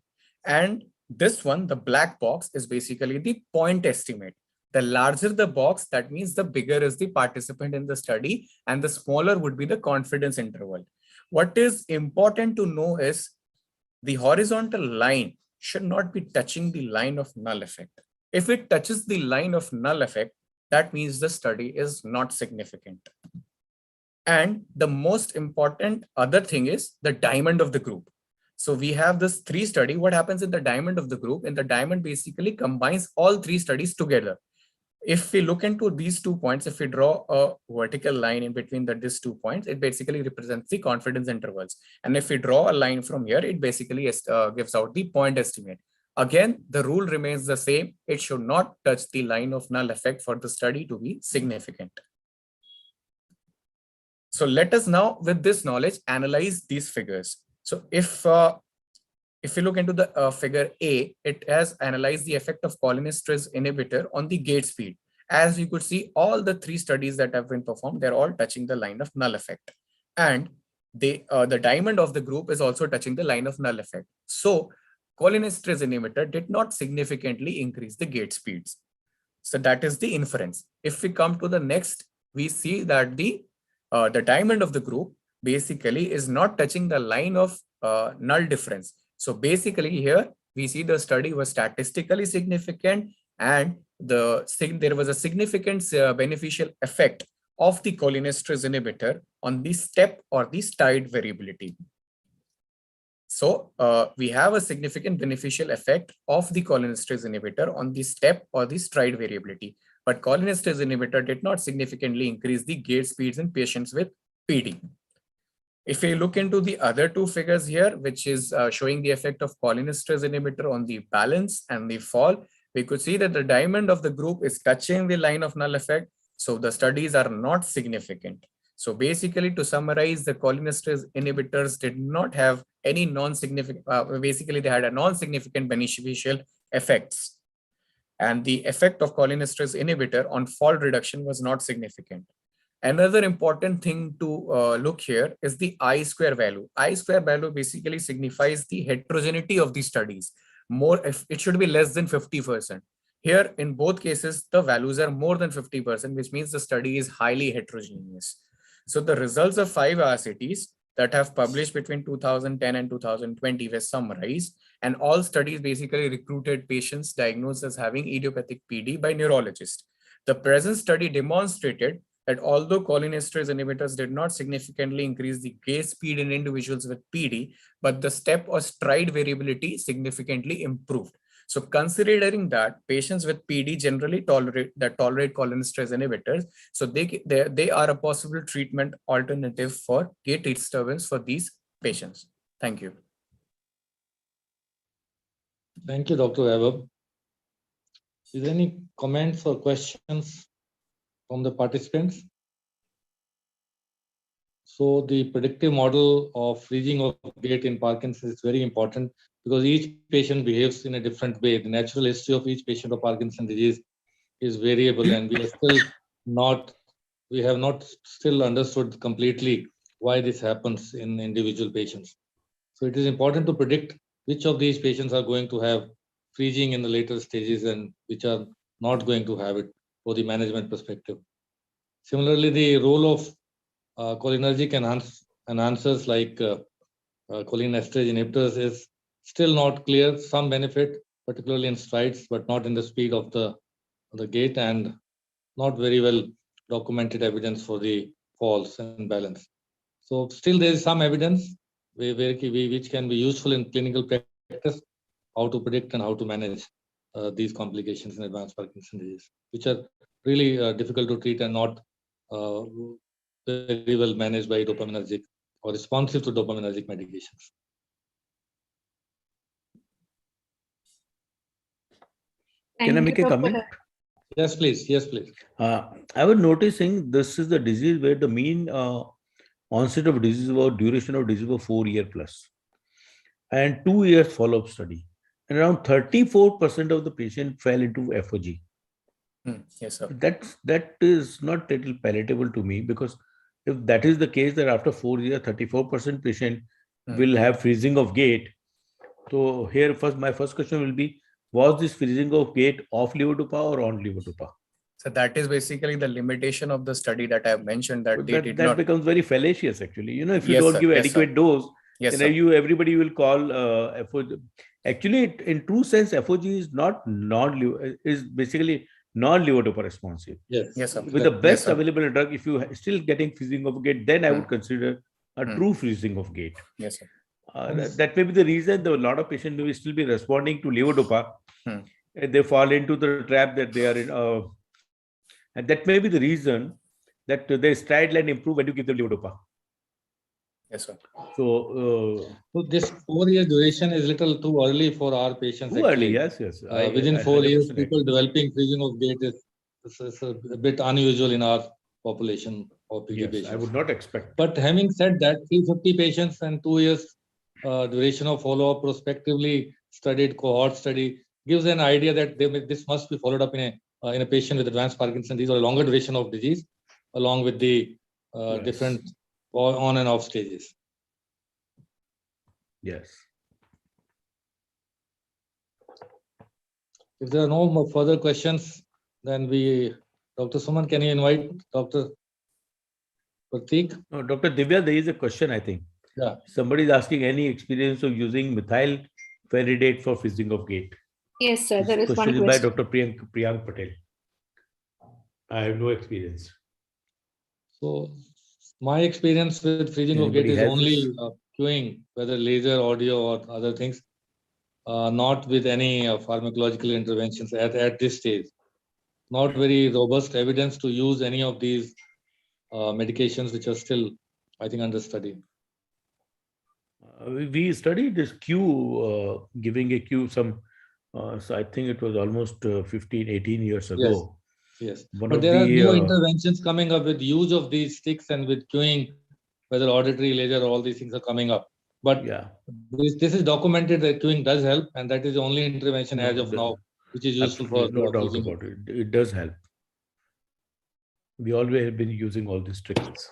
And this one, the black box, is basically the point estimate. The larger the box, that means the bigger is the participant in the study, and the smaller would be the confidence interval. What is important to know is the horizontal line should not be touching the line of null effect. If it touches the line of null effect, that means the study is not significant. And the most important other thing is the diamond of the group. So we have this 3 study. What happens in the diamond of the group? And the diamond basically combines all 3 studies together. If we look into these 2 points, if we draw a vertical line in between these 2 points, it basically represents the confidence intervals. And if we draw a line from here, it basically gives out the point estimate. Again, the rule remains the same. It should not touch the line of null effect for the study to be significant. So let us now, with this knowledge, analyze these figures. So if you look into the figure A, it has analyzed the effect of cholinesterase inhibitor on the gate speed. As you could see, all the 3 studies that have been performed, they're all touching the line of null effect. And the diamond of the group is also touching the line of null effect. So cholinesterase inhibitor did not significantly increase the gate speeds. So that is the inference. If we come to the next, we see that the diamond of the group basically is not touching the line of null difference. So basically here we see the study was statistically significant, and there was a significant beneficial effect of the cholinesterase inhibitor on the step or the stride variability. So we have a significant beneficial effect of the cholinesterase inhibitor on the step or the stride variability, but cholinesterase inhibitor did not significantly increase the gait speeds in patients with PD. If we look into the other 2 figures here, which is showing the effect of cholinesterase inhibitor on the balance and the fall, we could see that the diamond of the group is touching the line of null effect. So the studies are not significant. So basically, to summarize, the cholinesterase inhibitors did not have any non-significant, basically they had a non-significant beneficial effects. And the effect of cholinesterase inhibitor on fall reduction was not significant. Another important thing to look here is the I-square value. I-square value basically signifies the heterogeneity of the studies. It should be less than 50%. Here, in both cases, the values are more than 50%, which means the study is highly heterogeneous. So the results of 5 RCTs that have published between 2010 and 2020 were summarized, and all studies basically recruited patients diagnosed as having idiopathic PD by neurologists. The present study demonstrated that although cholinesterase inhibitors did not significantly increase the gait speed in individuals with PD, but the step or stride variability significantly improved. So considering that patients with PD generally tolerate cholinesterase inhibitors, so they are a possible treatment alternative for gait disturbance for these patients. Thank you. Thank you, Dr. Vaibhav. Is there any comments or questions from the participants? So the predictive model of freezing of gait in Parkinson's is very important because each patient behaves in a different way. The natural history of each patient of Parkinson's disease is variable, and we have not still understood completely why this happens in individual patients. So it is important to predict which of these patients are going to have freezing in the later stages and which are not going to have it for the management perspective. Similarly, the role of cholinergic enhancers like cholinesterase inhibitors is still not clear. Some benefit, particularly in strides, but not in the speed of the gait, and not very well documented evidence for the falls and balance. So still there is some evidence which can be useful in clinical practice, how to predict and how to manage these complications in advanced Parkinson's disease, which are really difficult to treat and not very well managed by dopaminergic or responsive to dopaminergic medications. Can I make a comment? Yes, please. Yes, please. I was noticing this is the disease where the mean onset of disease or duration of disease was 4 years plus, and 2 years follow-up study. And around 34% of the patient fell into FOG. Yes, sir. That is not little palatable to me, because if that is the case, that after 4 years, 34% patient will have freezing of gait. So here, my first question will be, was this freezing of gait off levodopa or on levodopa? So that is basically the limitation of the study that I have mentioned, that they did that not. becomes very fallacious, actually. You know, if you Yes, don't sir. give Yes, adequate sir. dose, Yes, then sir. everybody will call FOG. Actually, in true sense, FOG is not is basically non-levodopa responsive. Yes. Yes, sir. With the Yes, best sir. available drug, if you still getting freezing of gait, then I would consider a true freezing of gait. Yes, sir. That may be the reason that a lot of patients will still be responding to levodopa. They fall into the trap that they are in, and that may be the reason that their stride line improve when you give them levodopa. Yes, sir. So this 4 year duration is little too early for our patients. too early, yes. Within 4 years, people developing freezing of gait is a bit unusual in our population of PV Yes, patients. I would not expect. But having said that, 350 patients and 2 years duration of follow-up, prospectively studied cohort study gives an idea that this must be followed up in a patient with advanced Parkinson's disease or a longer duration of disease, along with the Yes. different on and off stages. Yes. If there are no more further questions, then Dr. Suman, can you invite Dr. Prateek? No, Dr. Divya, there is a question, I think. Yeah. Somebody is asking any experience of using methyl phenidate for freezing of gait. Yes, sir. This There is one question is by question. Dr. Priyank Patel. I have no experience. So my experience with freezing of gait Anybody is has only this? queuing, whether laser, audio, or other things, not with any pharmacological interventions at this stage. Not very robust evidence to use any of these medications, which are still, I think, under study. We studied this Q, giving a Q some, so I think it was almost 15, 18 years ago. Yes, One but of there are the, new interventions coming up with use of these sticks and with queuing, whether auditory, laser, all these things are coming up. But yeah, this is documented that queuing does help, and that is the only intervention as of now which is useful for no doubt freezing. about it. It does help. We always have been using all these tricks.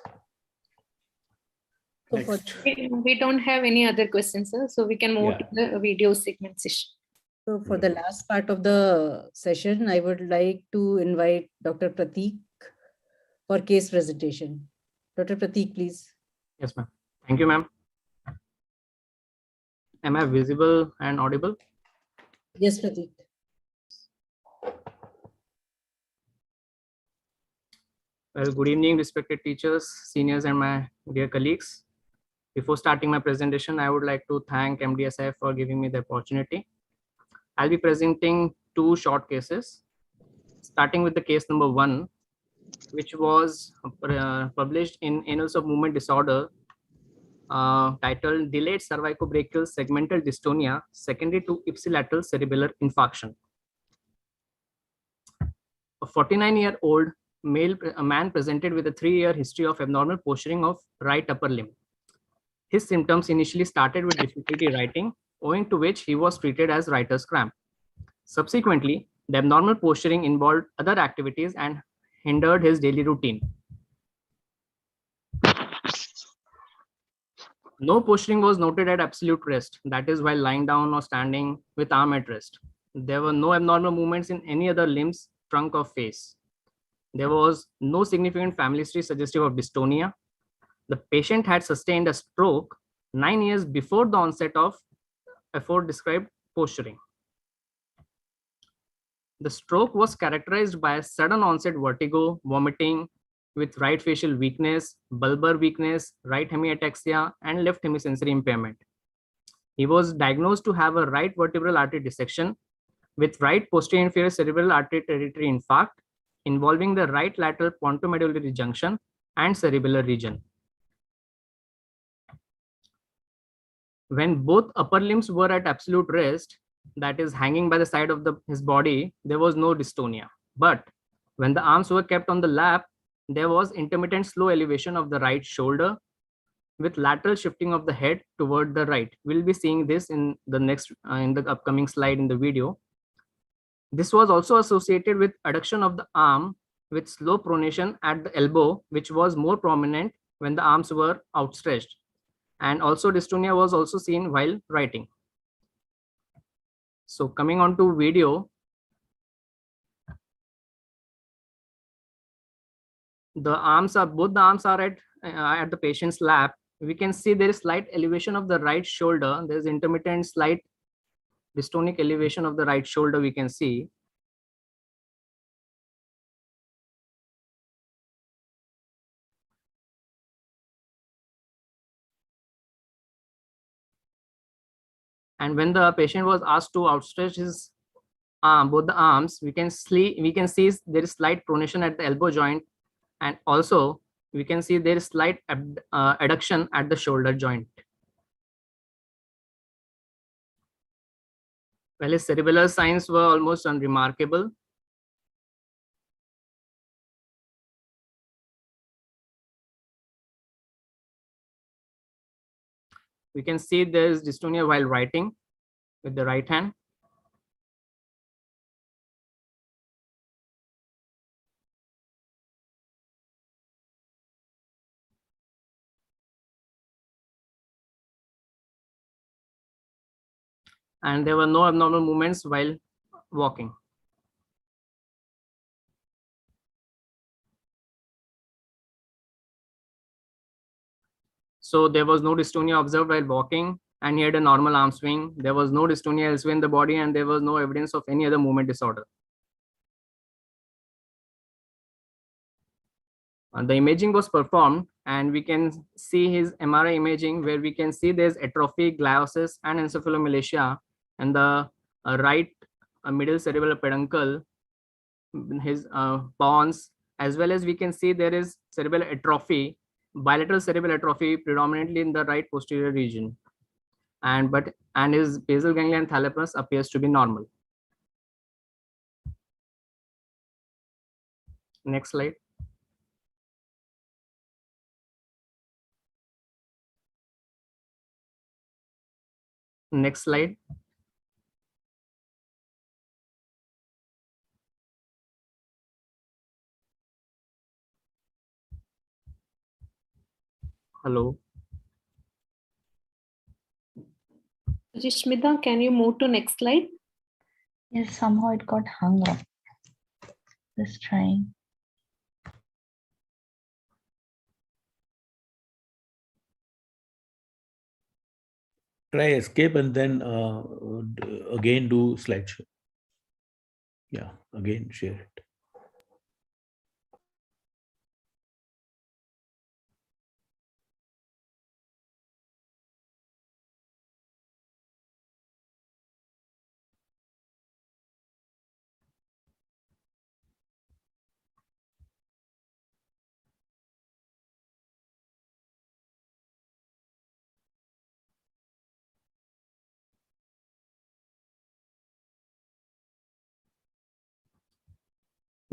So for, Next. We don't have any other questions, sir. So we can move to the video segment session. so for the last part of the session, I would like to invite Dr. Prateek for case presentation. Dr. Prateek, please. Yes, ma'am. Thank you, ma'am. Am I visible and audible? Yes, Prateek. Well, good evening, respected teachers, seniors, and my dear colleagues. Before starting my presentation, I would like to thank MDSI for giving me the opportunity. I'll be presenting two short cases, starting with the case number 1, which was published in Annals of Movement Disorder, titled Delayed Cervicobrachial Segmental Dystonia Secondary to Ipsilateral Cerebellar Infarction. A 49-year-old man presented with a 3-year history of abnormal posturing of right upper limb. His symptoms initially started with difficulty writing, owing to which he was treated as writer's cramp. Subsequently, the abnormal posturing involved other activities and hindered his daily routine. No posturing was noted at absolute rest, that is while lying down or standing with arm at rest. There were no abnormal movements in any other limbs, trunk, or face. There was no significant family history suggestive of dystonia. The patient had sustained a stroke 9 years before the onset of aforementioned described posturing. The stroke was characterized by sudden onset vertigo, vomiting, with right facial weakness, bulbar weakness, right hemiataxia, and left hemisensory impairment. He was diagnosed to have a right vertebral artery dissection with right posterior inferior cerebral artery territory infarct involving the right lateral pontomedullary junction and cerebellar region. When both upper limbs were at absolute rest, that is hanging by the side of his body, there was no dystonia. But when the arms were kept on the lap, there was intermittent slow elevation of the right shoulder with lateral shifting of the head toward the right. We'll be seeing this in the upcoming slide in the video. This was also associated with adduction of the arm with slow pronation at the elbow, which was more prominent when the arms were outstretched. And also dystonia was also seen while writing. So coming on to video, both the arms are at the patient's lap. We can see there is slight elevation of the right shoulder. There is intermittent slight dystonic elevation of the right shoulder we can see. And when the patient was asked to outstretch his both the arms, we can see there is slight pronation at the elbow joint, and also we can see there is slight adduction at the shoulder joint. Well, his cerebellar signs were almost unremarkable. We can see there is dystonia while writing with the right hand. And there were no abnormal movements while walking. So there was no dystonia observed while walking, and he had a normal arm swing. There was no dystonia elsewhere in the body, and there was no evidence of any other movement disorder. The imaging was performed, and we can see his MRI imaging, where we can see there's atrophy, gliosis, and encephalomalacia, and the right middle cerebral peduncle, his pons, as well as we can see there is cerebral atrophy, bilateral cerebral atrophy, predominantly in the right posterior region, and his basal ganglia and thalamus appears to be normal. Next slide. Next slide. Hello. Jishmita, can you move to next slide? Yes, somehow it got hung up. Just trying. Try escape and then again do slideshow. Yeah, again share it.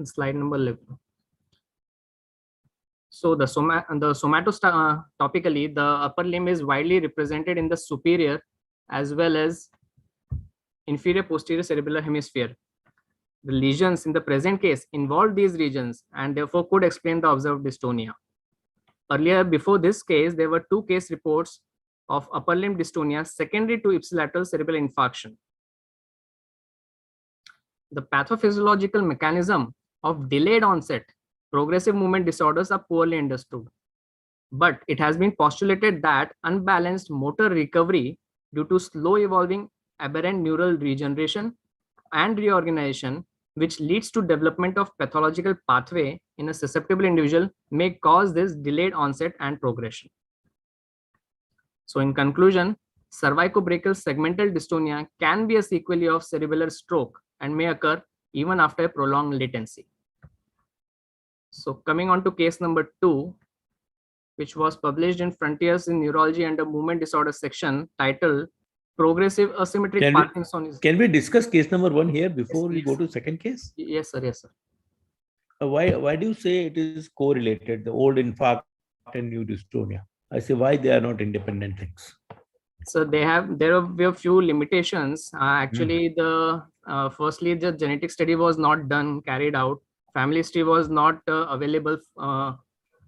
Slide number 11. So the somatotopically, the upper limb is widely represented in the superior as well as inferior posterior cerebellar hemisphere. The lesions in the present case involved these regions and therefore could explain the observed dystonia. Earlier, before this case, there were 2 case reports of upper limb dystonia secondary to ipsilateral cerebral infarction. The pathophysiological mechanism of delayed onset progressive movement disorders are poorly understood, but it has been postulated that unbalanced motor recovery due to slow evolving aberrant neural regeneration and reorganization, which leads to development of pathological pathway in a susceptible individual, may cause this delayed onset and progression. So in conclusion, cervicobrachial segmental dystonia can be a sequelae of cerebellar stroke and may occur even after a prolonged latency. So coming on to case number 2, which was published in Frontiers in Neurology under Movement Disorder section, titled Progressive Asymmetric Parkinson's. Can we discuss case number 1 here before Yes, we go to second case? Yes, sir. Yes, sir. Why do you say it is correlated, the old infarct and new dystonia? I say why they are not independent things. So there are few limitations. Actually, firstly, the genetic study was not carried out. Family history was not available,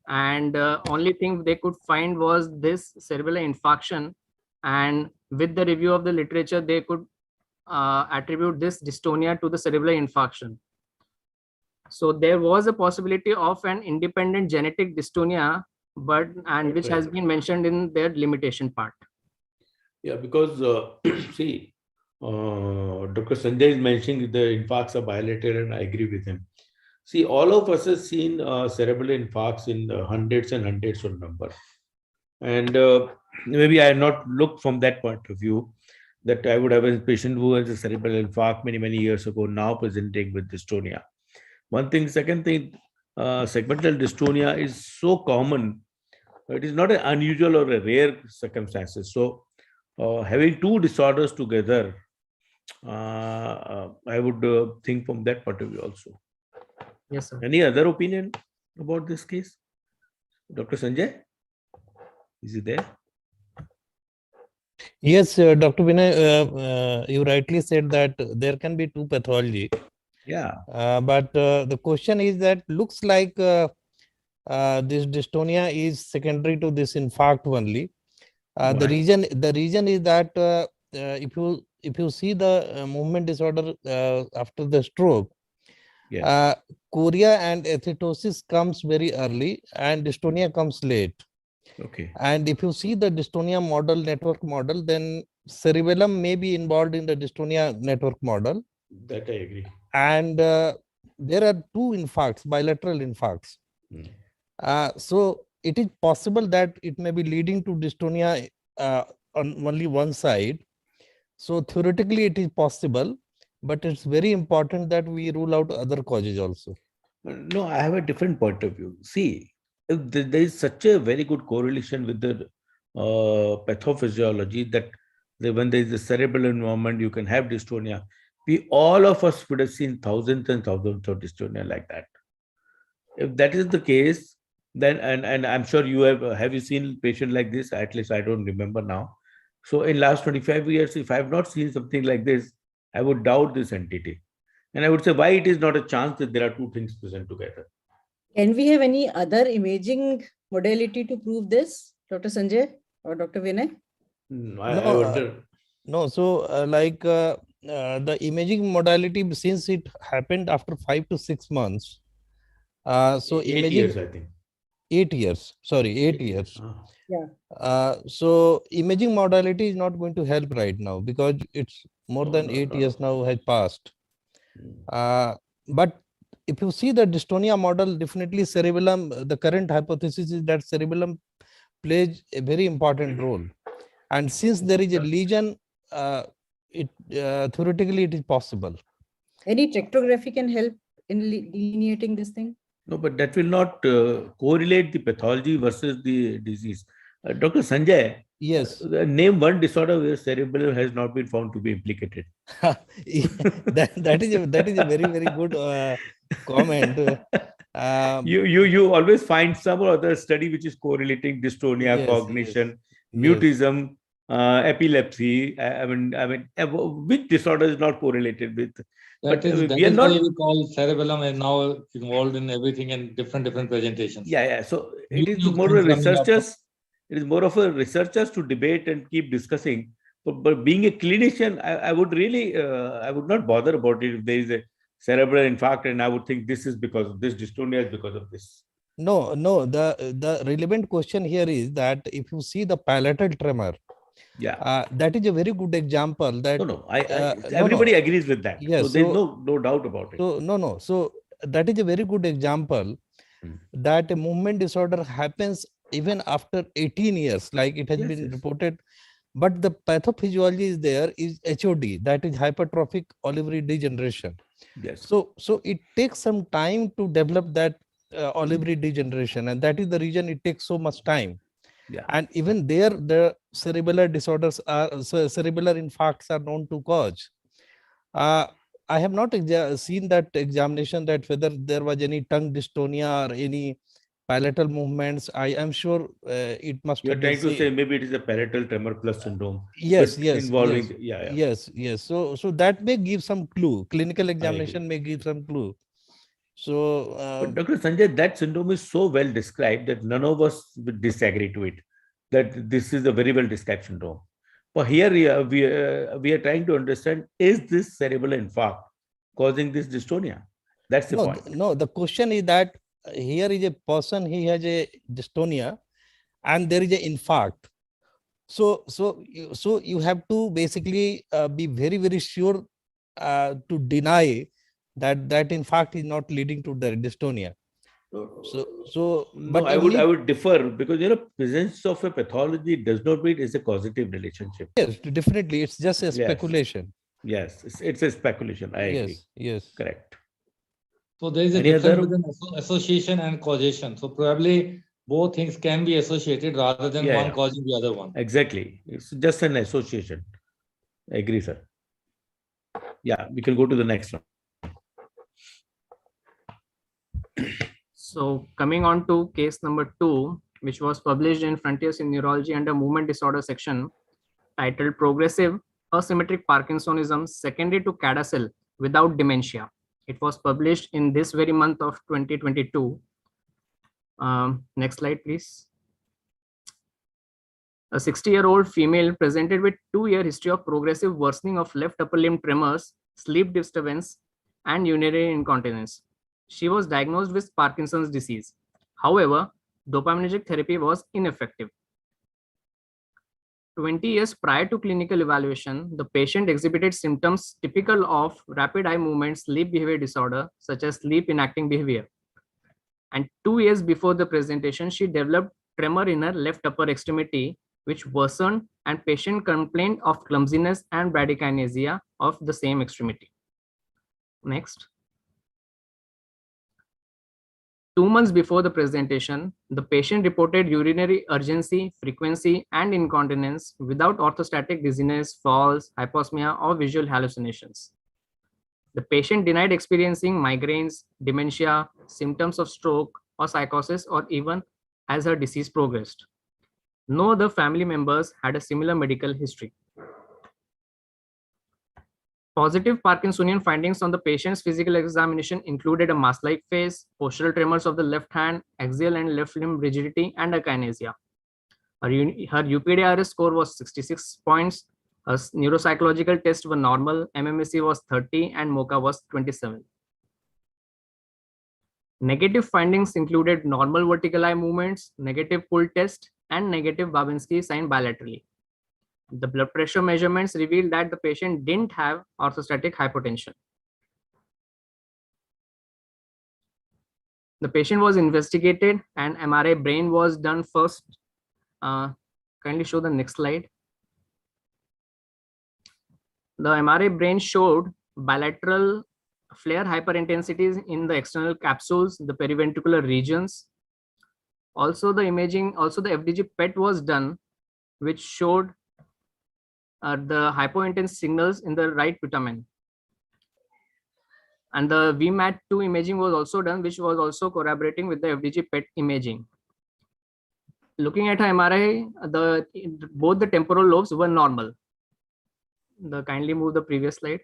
and only thing they could find was this cerebellar infarction. And with the review of the literature, they could attribute this dystonia to the cerebellar infarction. So there was a possibility of an independent genetic dystonia, which has been mentioned in their limitation part. Yeah, because see, Dr. Sanjay is mentioning the infarcts are bilateral, and I agree with him. See, all of us have seen cerebral infarcts in the hundreds and hundreds of number. And maybe I have not looked from that point of view, that I would have a patient who has a cerebral infarct many years ago, now presenting with dystonia. One thing. Second thing, segmental dystonia is so common. It is not an unusual or a rare circumstances. So having 2 disorders together, I would think from that point of view also. Yes, sir. Any other opinion about this case? Dr. Sanjay? Is he there? Yes, Dr. Vinay, you rightly said that there can be two pathology. Yeah. But the question is that looks like this dystonia is secondary to this infarct only. The reason is that if you see the movement disorder after the stroke, Yes. chorea and athetosis comes very early and dystonia comes late. Okay. And if you see the dystonia model, network model, then cerebellum may be involved in the dystonia network model. That I agree. And there are two infarcts, bilateral infarcts. So it is possible that it may be leading to dystonia on only one side. So theoretically it is possible, but it's very important that we rule out other causes also. No, I have a different point of view. See, if there is such a very good correlation with the pathophysiology that when there is a cerebral involvement, you can have dystonia. We all of us would have seen thousands and thousands of dystonia like that. If that is the case, then and I'm sure you have you seen patient like this? At least I don't remember now. So in last 25 years, if I have not seen something like this, I would doubt this entity. And I would say why it is not a chance that there are two things present together. Can we have any other imaging modality to prove this, Dr. Sanjay or Dr. Vinay? I wonder. No, so the imaging modality, since it happened after 5 to 6 months, so 8 imaging years, I think. 8 years, sorry, 8 years. Yeah. So imaging modality is not going to help right now because it's more than 8 years now has passed. But if you see the dystonia model, definitely cerebellum, the current hypothesis is that cerebellum plays a very important role. And since there is a lesion, theoretically it is possible. Any tractography can help in delineating this thing? No, but that will not correlate the pathology versus the disease. Dr. Sanjay, yes, name one disorder where cerebellum has not been found to be implicated. that is a very good comment. You always find some or other study which is correlating dystonia, Yes, cognition, yes. mutism, epilepsy. I mean, which disorder is not correlated with? That is why we call cerebellum is now involved in everything and different presentations. Yeah. So it is more of researchers. It is more of a researchers to debate and keep discussing. But being a clinician, I would really, I would not bother about it if there is a cerebral infarct and I would think this is because of this, dystonia is because of this. No. The relevant question here is that if you see the palatal tremor, that is a very good example. That everybody agrees with that. Yes, so there's no doubt about it. So so that is a very good example that a movement disorder happens even after 18 years, like it has been reported. But the pathophysiology is there is HOD, that is hypertrophic olivary degeneration. Yes. So it takes some time to develop that olivary degeneration, and that is the reason it takes so much time. Yeah. And even there, the cerebellar disorders are cerebellar infarcts are known to cause. I have not seen that examination that whether there was any tongue dystonia or any palatal movements. I am sure it must. You're trying to say maybe it is a palatal tremor plus syndrome. Yes. Involving yes. So that may give some clue. Clinical examination may give some clue. So, but Dr. Sanjay, that syndrome is so well described that none of us would disagree to it. That this is a very well described syndrome. But here we are trying to understand: is this cerebral infarct causing this dystonia? That's the point. No, the question is that here is a person, he has a dystonia, and there is an infarct. So you have to basically be very, very sure to deny that infarct is not leading to the dystonia. But I would differ because presence of a pathology does not mean it's a causative relationship. Yes, definitely, it's just a speculation. Yes, it's a speculation. I agree. Yes, correct. So there is a difference between association and causation. So probably both things can be associated rather than one causing the other one. Exactly, it's just an association. I agree, sir. Yeah, we can go to the next one. So coming on to case number 2, which was published in Frontiers in Neurology under Movement Disorder section, titled Progressive Asymmetric Parkinsonism Secondary to CADASIL Without Dementia. It was published in this very month of 2022. Next slide, please. A 60-year-old female presented with 2-year history of progressive worsening of left upper limb tremors, sleep disturbance, and urinary incontinence. She was diagnosed with Parkinson's disease. However, dopaminergic therapy was ineffective. 20 years prior to clinical evaluation, the patient exhibited symptoms typical of rapid eye movement sleep behavior disorder, such as sleep enacting behavior. And 2 years before the presentation, she developed tremor in her left upper extremity, which worsened, and patient complained of clumsiness and bradykinesia of the same extremity. Next. 2 months before the presentation, the patient reported urinary urgency, frequency, and incontinence without orthostatic dizziness, falls, hyposmia, or visual hallucinations. The patient denied experiencing migraines, dementia, symptoms of stroke, or psychosis, or even as her disease progressed. No other family members had a similar medical history. Positive Parkinsonian findings on the patient's physical examination included a mask-like face, postural tremors of the left hand, axial and left limb rigidity, and akinesia. Her UPDRS score was 66 points. Her neuropsychological tests were normal. MMSE was 30 and MoCA was 27. Negative findings included normal vertical eye movements, negative pull test, and negative Babinski sign bilaterally. The blood pressure measurements revealed that the patient didn't have orthostatic hypotension. The patient was investigated and MRI brain was done first. Kindly show the next slide. The MRI brain showed bilateral flare hyperintensities in the external capsules, the periventricular regions. Also the FDG PET was done, which showed the hypointense signals in the right putamen. And the VMAT2 imaging was also done, which was also corroborating with the FDG PET imaging. Looking at her MRI, both the temporal lobes were normal. Kindly move the previous slide.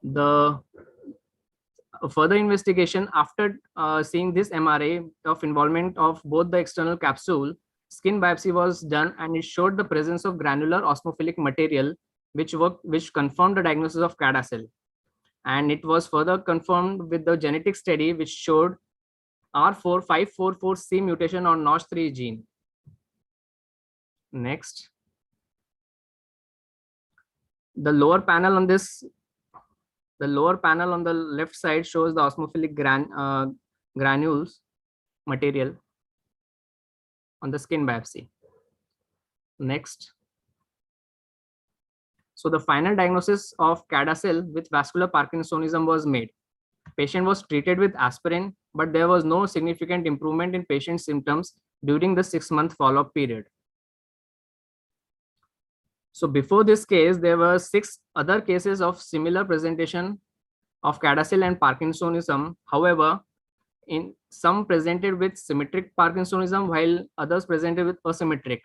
The further investigation after seeing this MRI of involvement of both the external capsule, skin biopsy was done, and it showed the presence of granular osmophilic material, which confirmed the diagnosis of CADASIL. And it was further confirmed with the genetic study, which showed R4544C mutation on NOTCH3 gene. Next. The lower panel on the left side shows the osmophilic granules material on the skin biopsy. Next. So the final diagnosis of CADASIL with vascular Parkinsonism was made. Patient was treated with aspirin, but there was no significant improvement in patient symptoms during the 6-month follow-up period. So before this case, there were 6 other cases of similar presentation of CADASIL and Parkinsonism. However, in some presented with symmetric Parkinsonism, while others presented with asymmetric.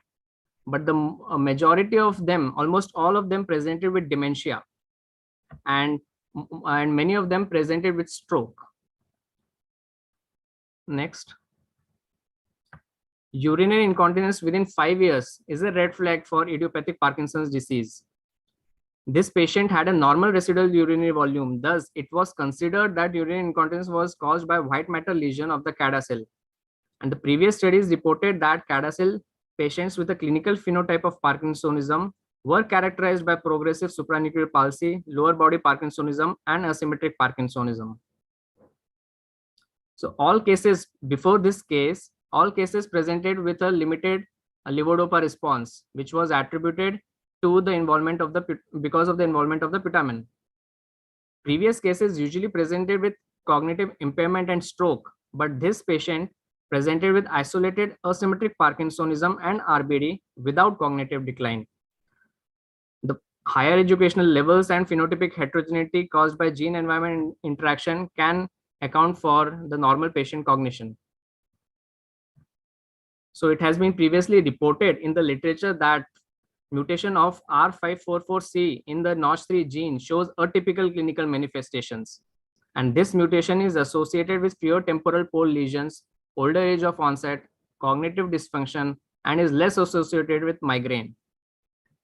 But the majority of them, almost all of them, presented with dementia, and many of them presented with stroke. Next. Urinary incontinence within 5 years is a red flag for idiopathic Parkinson's disease. This patient had a normal residual urinary volume. Thus, it was considered that urinary incontinence was caused by white matter lesion of the CADASIL. And the previous studies reported that CADASIL patients with a clinical phenotype of Parkinsonism were characterized by progressive supranuclear palsy, lower body Parkinsonism, and asymmetric Parkinsonism. So all cases before this case, all cases presented with a limited levodopa response, which was attributed to the involvement of because of the involvement of the putamen. Previous cases usually presented with cognitive impairment and stroke, but this patient presented with isolated asymmetric Parkinsonism and RBD without cognitive decline. The higher educational levels and phenotypic heterogeneity caused by gene-environment interaction can account for the normal patient cognition. So it has been previously reported in the literature that mutation of R544C in the NOTCH3 gene shows atypical clinical manifestations. And this mutation is associated with fewer temporal pole lesions, older age of onset, cognitive dysfunction, and is less associated with migraine.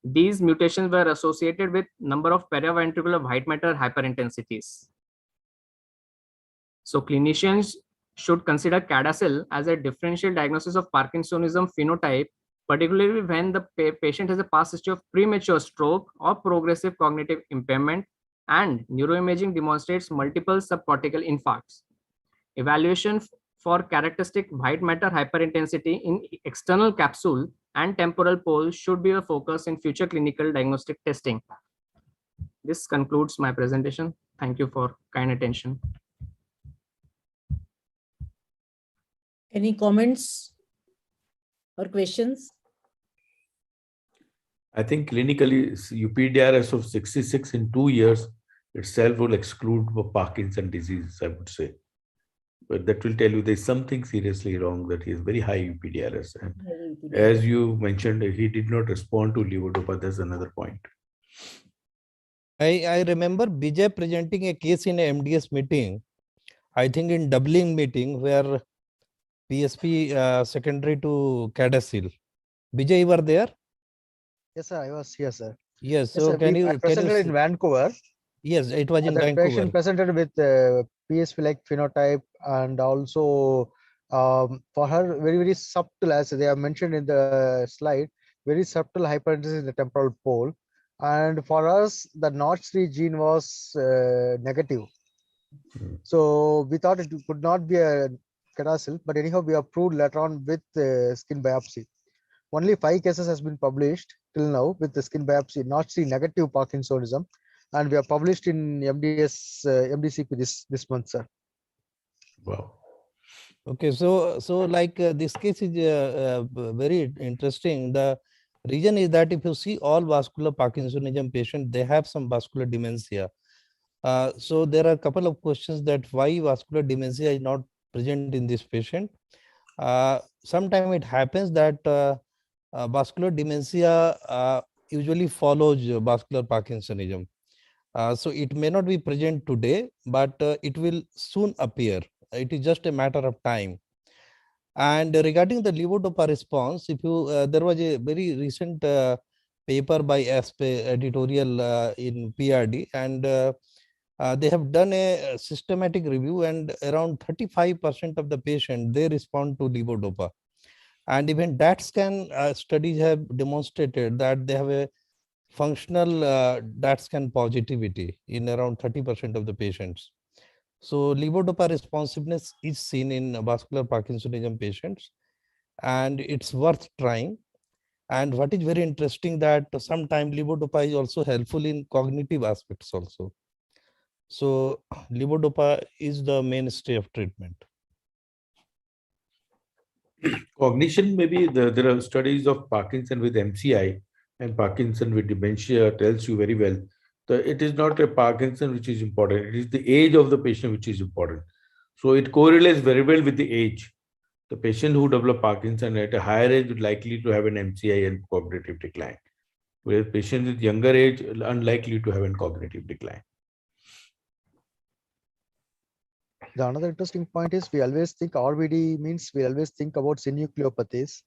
These mutations were associated with number of paraventricular white matter hyperintensities. So clinicians should consider CADASIL as a differential diagnosis of Parkinsonism phenotype, particularly when the patient has a past history of premature stroke or progressive cognitive impairment, and neuroimaging demonstrates multiple subcortical infarcts. Evaluation for characteristic white matter hyperintensity in external capsule and temporal pole should be a focus in future clinical diagnostic testing. This concludes my presentation. Thank you for kind attention. Any comments or questions? I think clinically UPDRS of 66 in 2 years itself will exclude Parkinson's disease, I would say. But that will tell you there's something seriously wrong, that he has very high UPDRS. And as you mentioned, he did not respond to levodopa. That's another point. I remember Bijay presenting a case in a MDS meeting, I think in Dublin meeting, where PSP secondary to CADASIL. Bijay, you were there? Yes, sir. I was here, sir. Yes. Yes, So sir, I presented in Vancouver. Yes, it was in The Vancouver. patient presented with PSP-like phenotype, and also for her very subtle, as they have mentioned in the slide, very subtle hyperintensity in the temporal pole. And for us, the NOTCH3 gene was negative. So we thought it could not be a CADASIL, but anyhow, we approved later on with skin biopsy. Only 5 cases has been published till now with the skin biopsy, NOTCH3 negative Parkinsonism, and we are published in MDCP this month, sir. Wow. Okay, so like this case is very interesting. The reason is that if you see all vascular Parkinsonism patients, they have some vascular dementia. So there are a couple of questions that why vascular dementia is not present in this patient. Sometimes it happens that vascular dementia usually follows vascular Parkinsonism. So it may not be present today, but it will soon appear. It is just a matter of time. And regarding the levodopa response, if you there was a very recent paper by ASPE editorial in PRD, and they have done a systematic review, and around 35% of the patient, they respond to levodopa. And even DAT scan studies have demonstrated that they have a functional DAT scan positivity in around 30% of the patients. So levodopa responsiveness is seen in vascular Parkinsonism patients, and it's worth trying. And what is very interesting that sometimes levodopa is also helpful in cognitive aspects also. So levodopa is the mainstay of treatment. Cognition, maybe there are studies of Parkinson with MCI and Parkinson with dementia tells you very well that it is not a Parkinson which is important. It is the age of the patient which is important. So it correlates very well with the age. The patient who develop Parkinson at a higher age is likely to have an MCI and cognitive decline, whereas patients with younger age are unlikely to have a cognitive decline. The another interesting point is we always think RVD means we always think about synucleinopathies.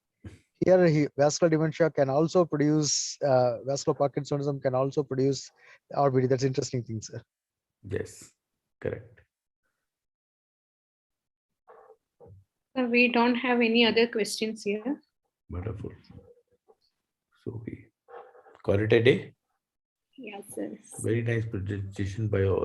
Here, vascular dementia can also produce, vascular Parkinsonism can also produce RVD. That's interesting thing, sir. Yes, correct. We don't have any other questions here. Wonderful. So we call it a day. Yes, sir. Very nice presentation by all.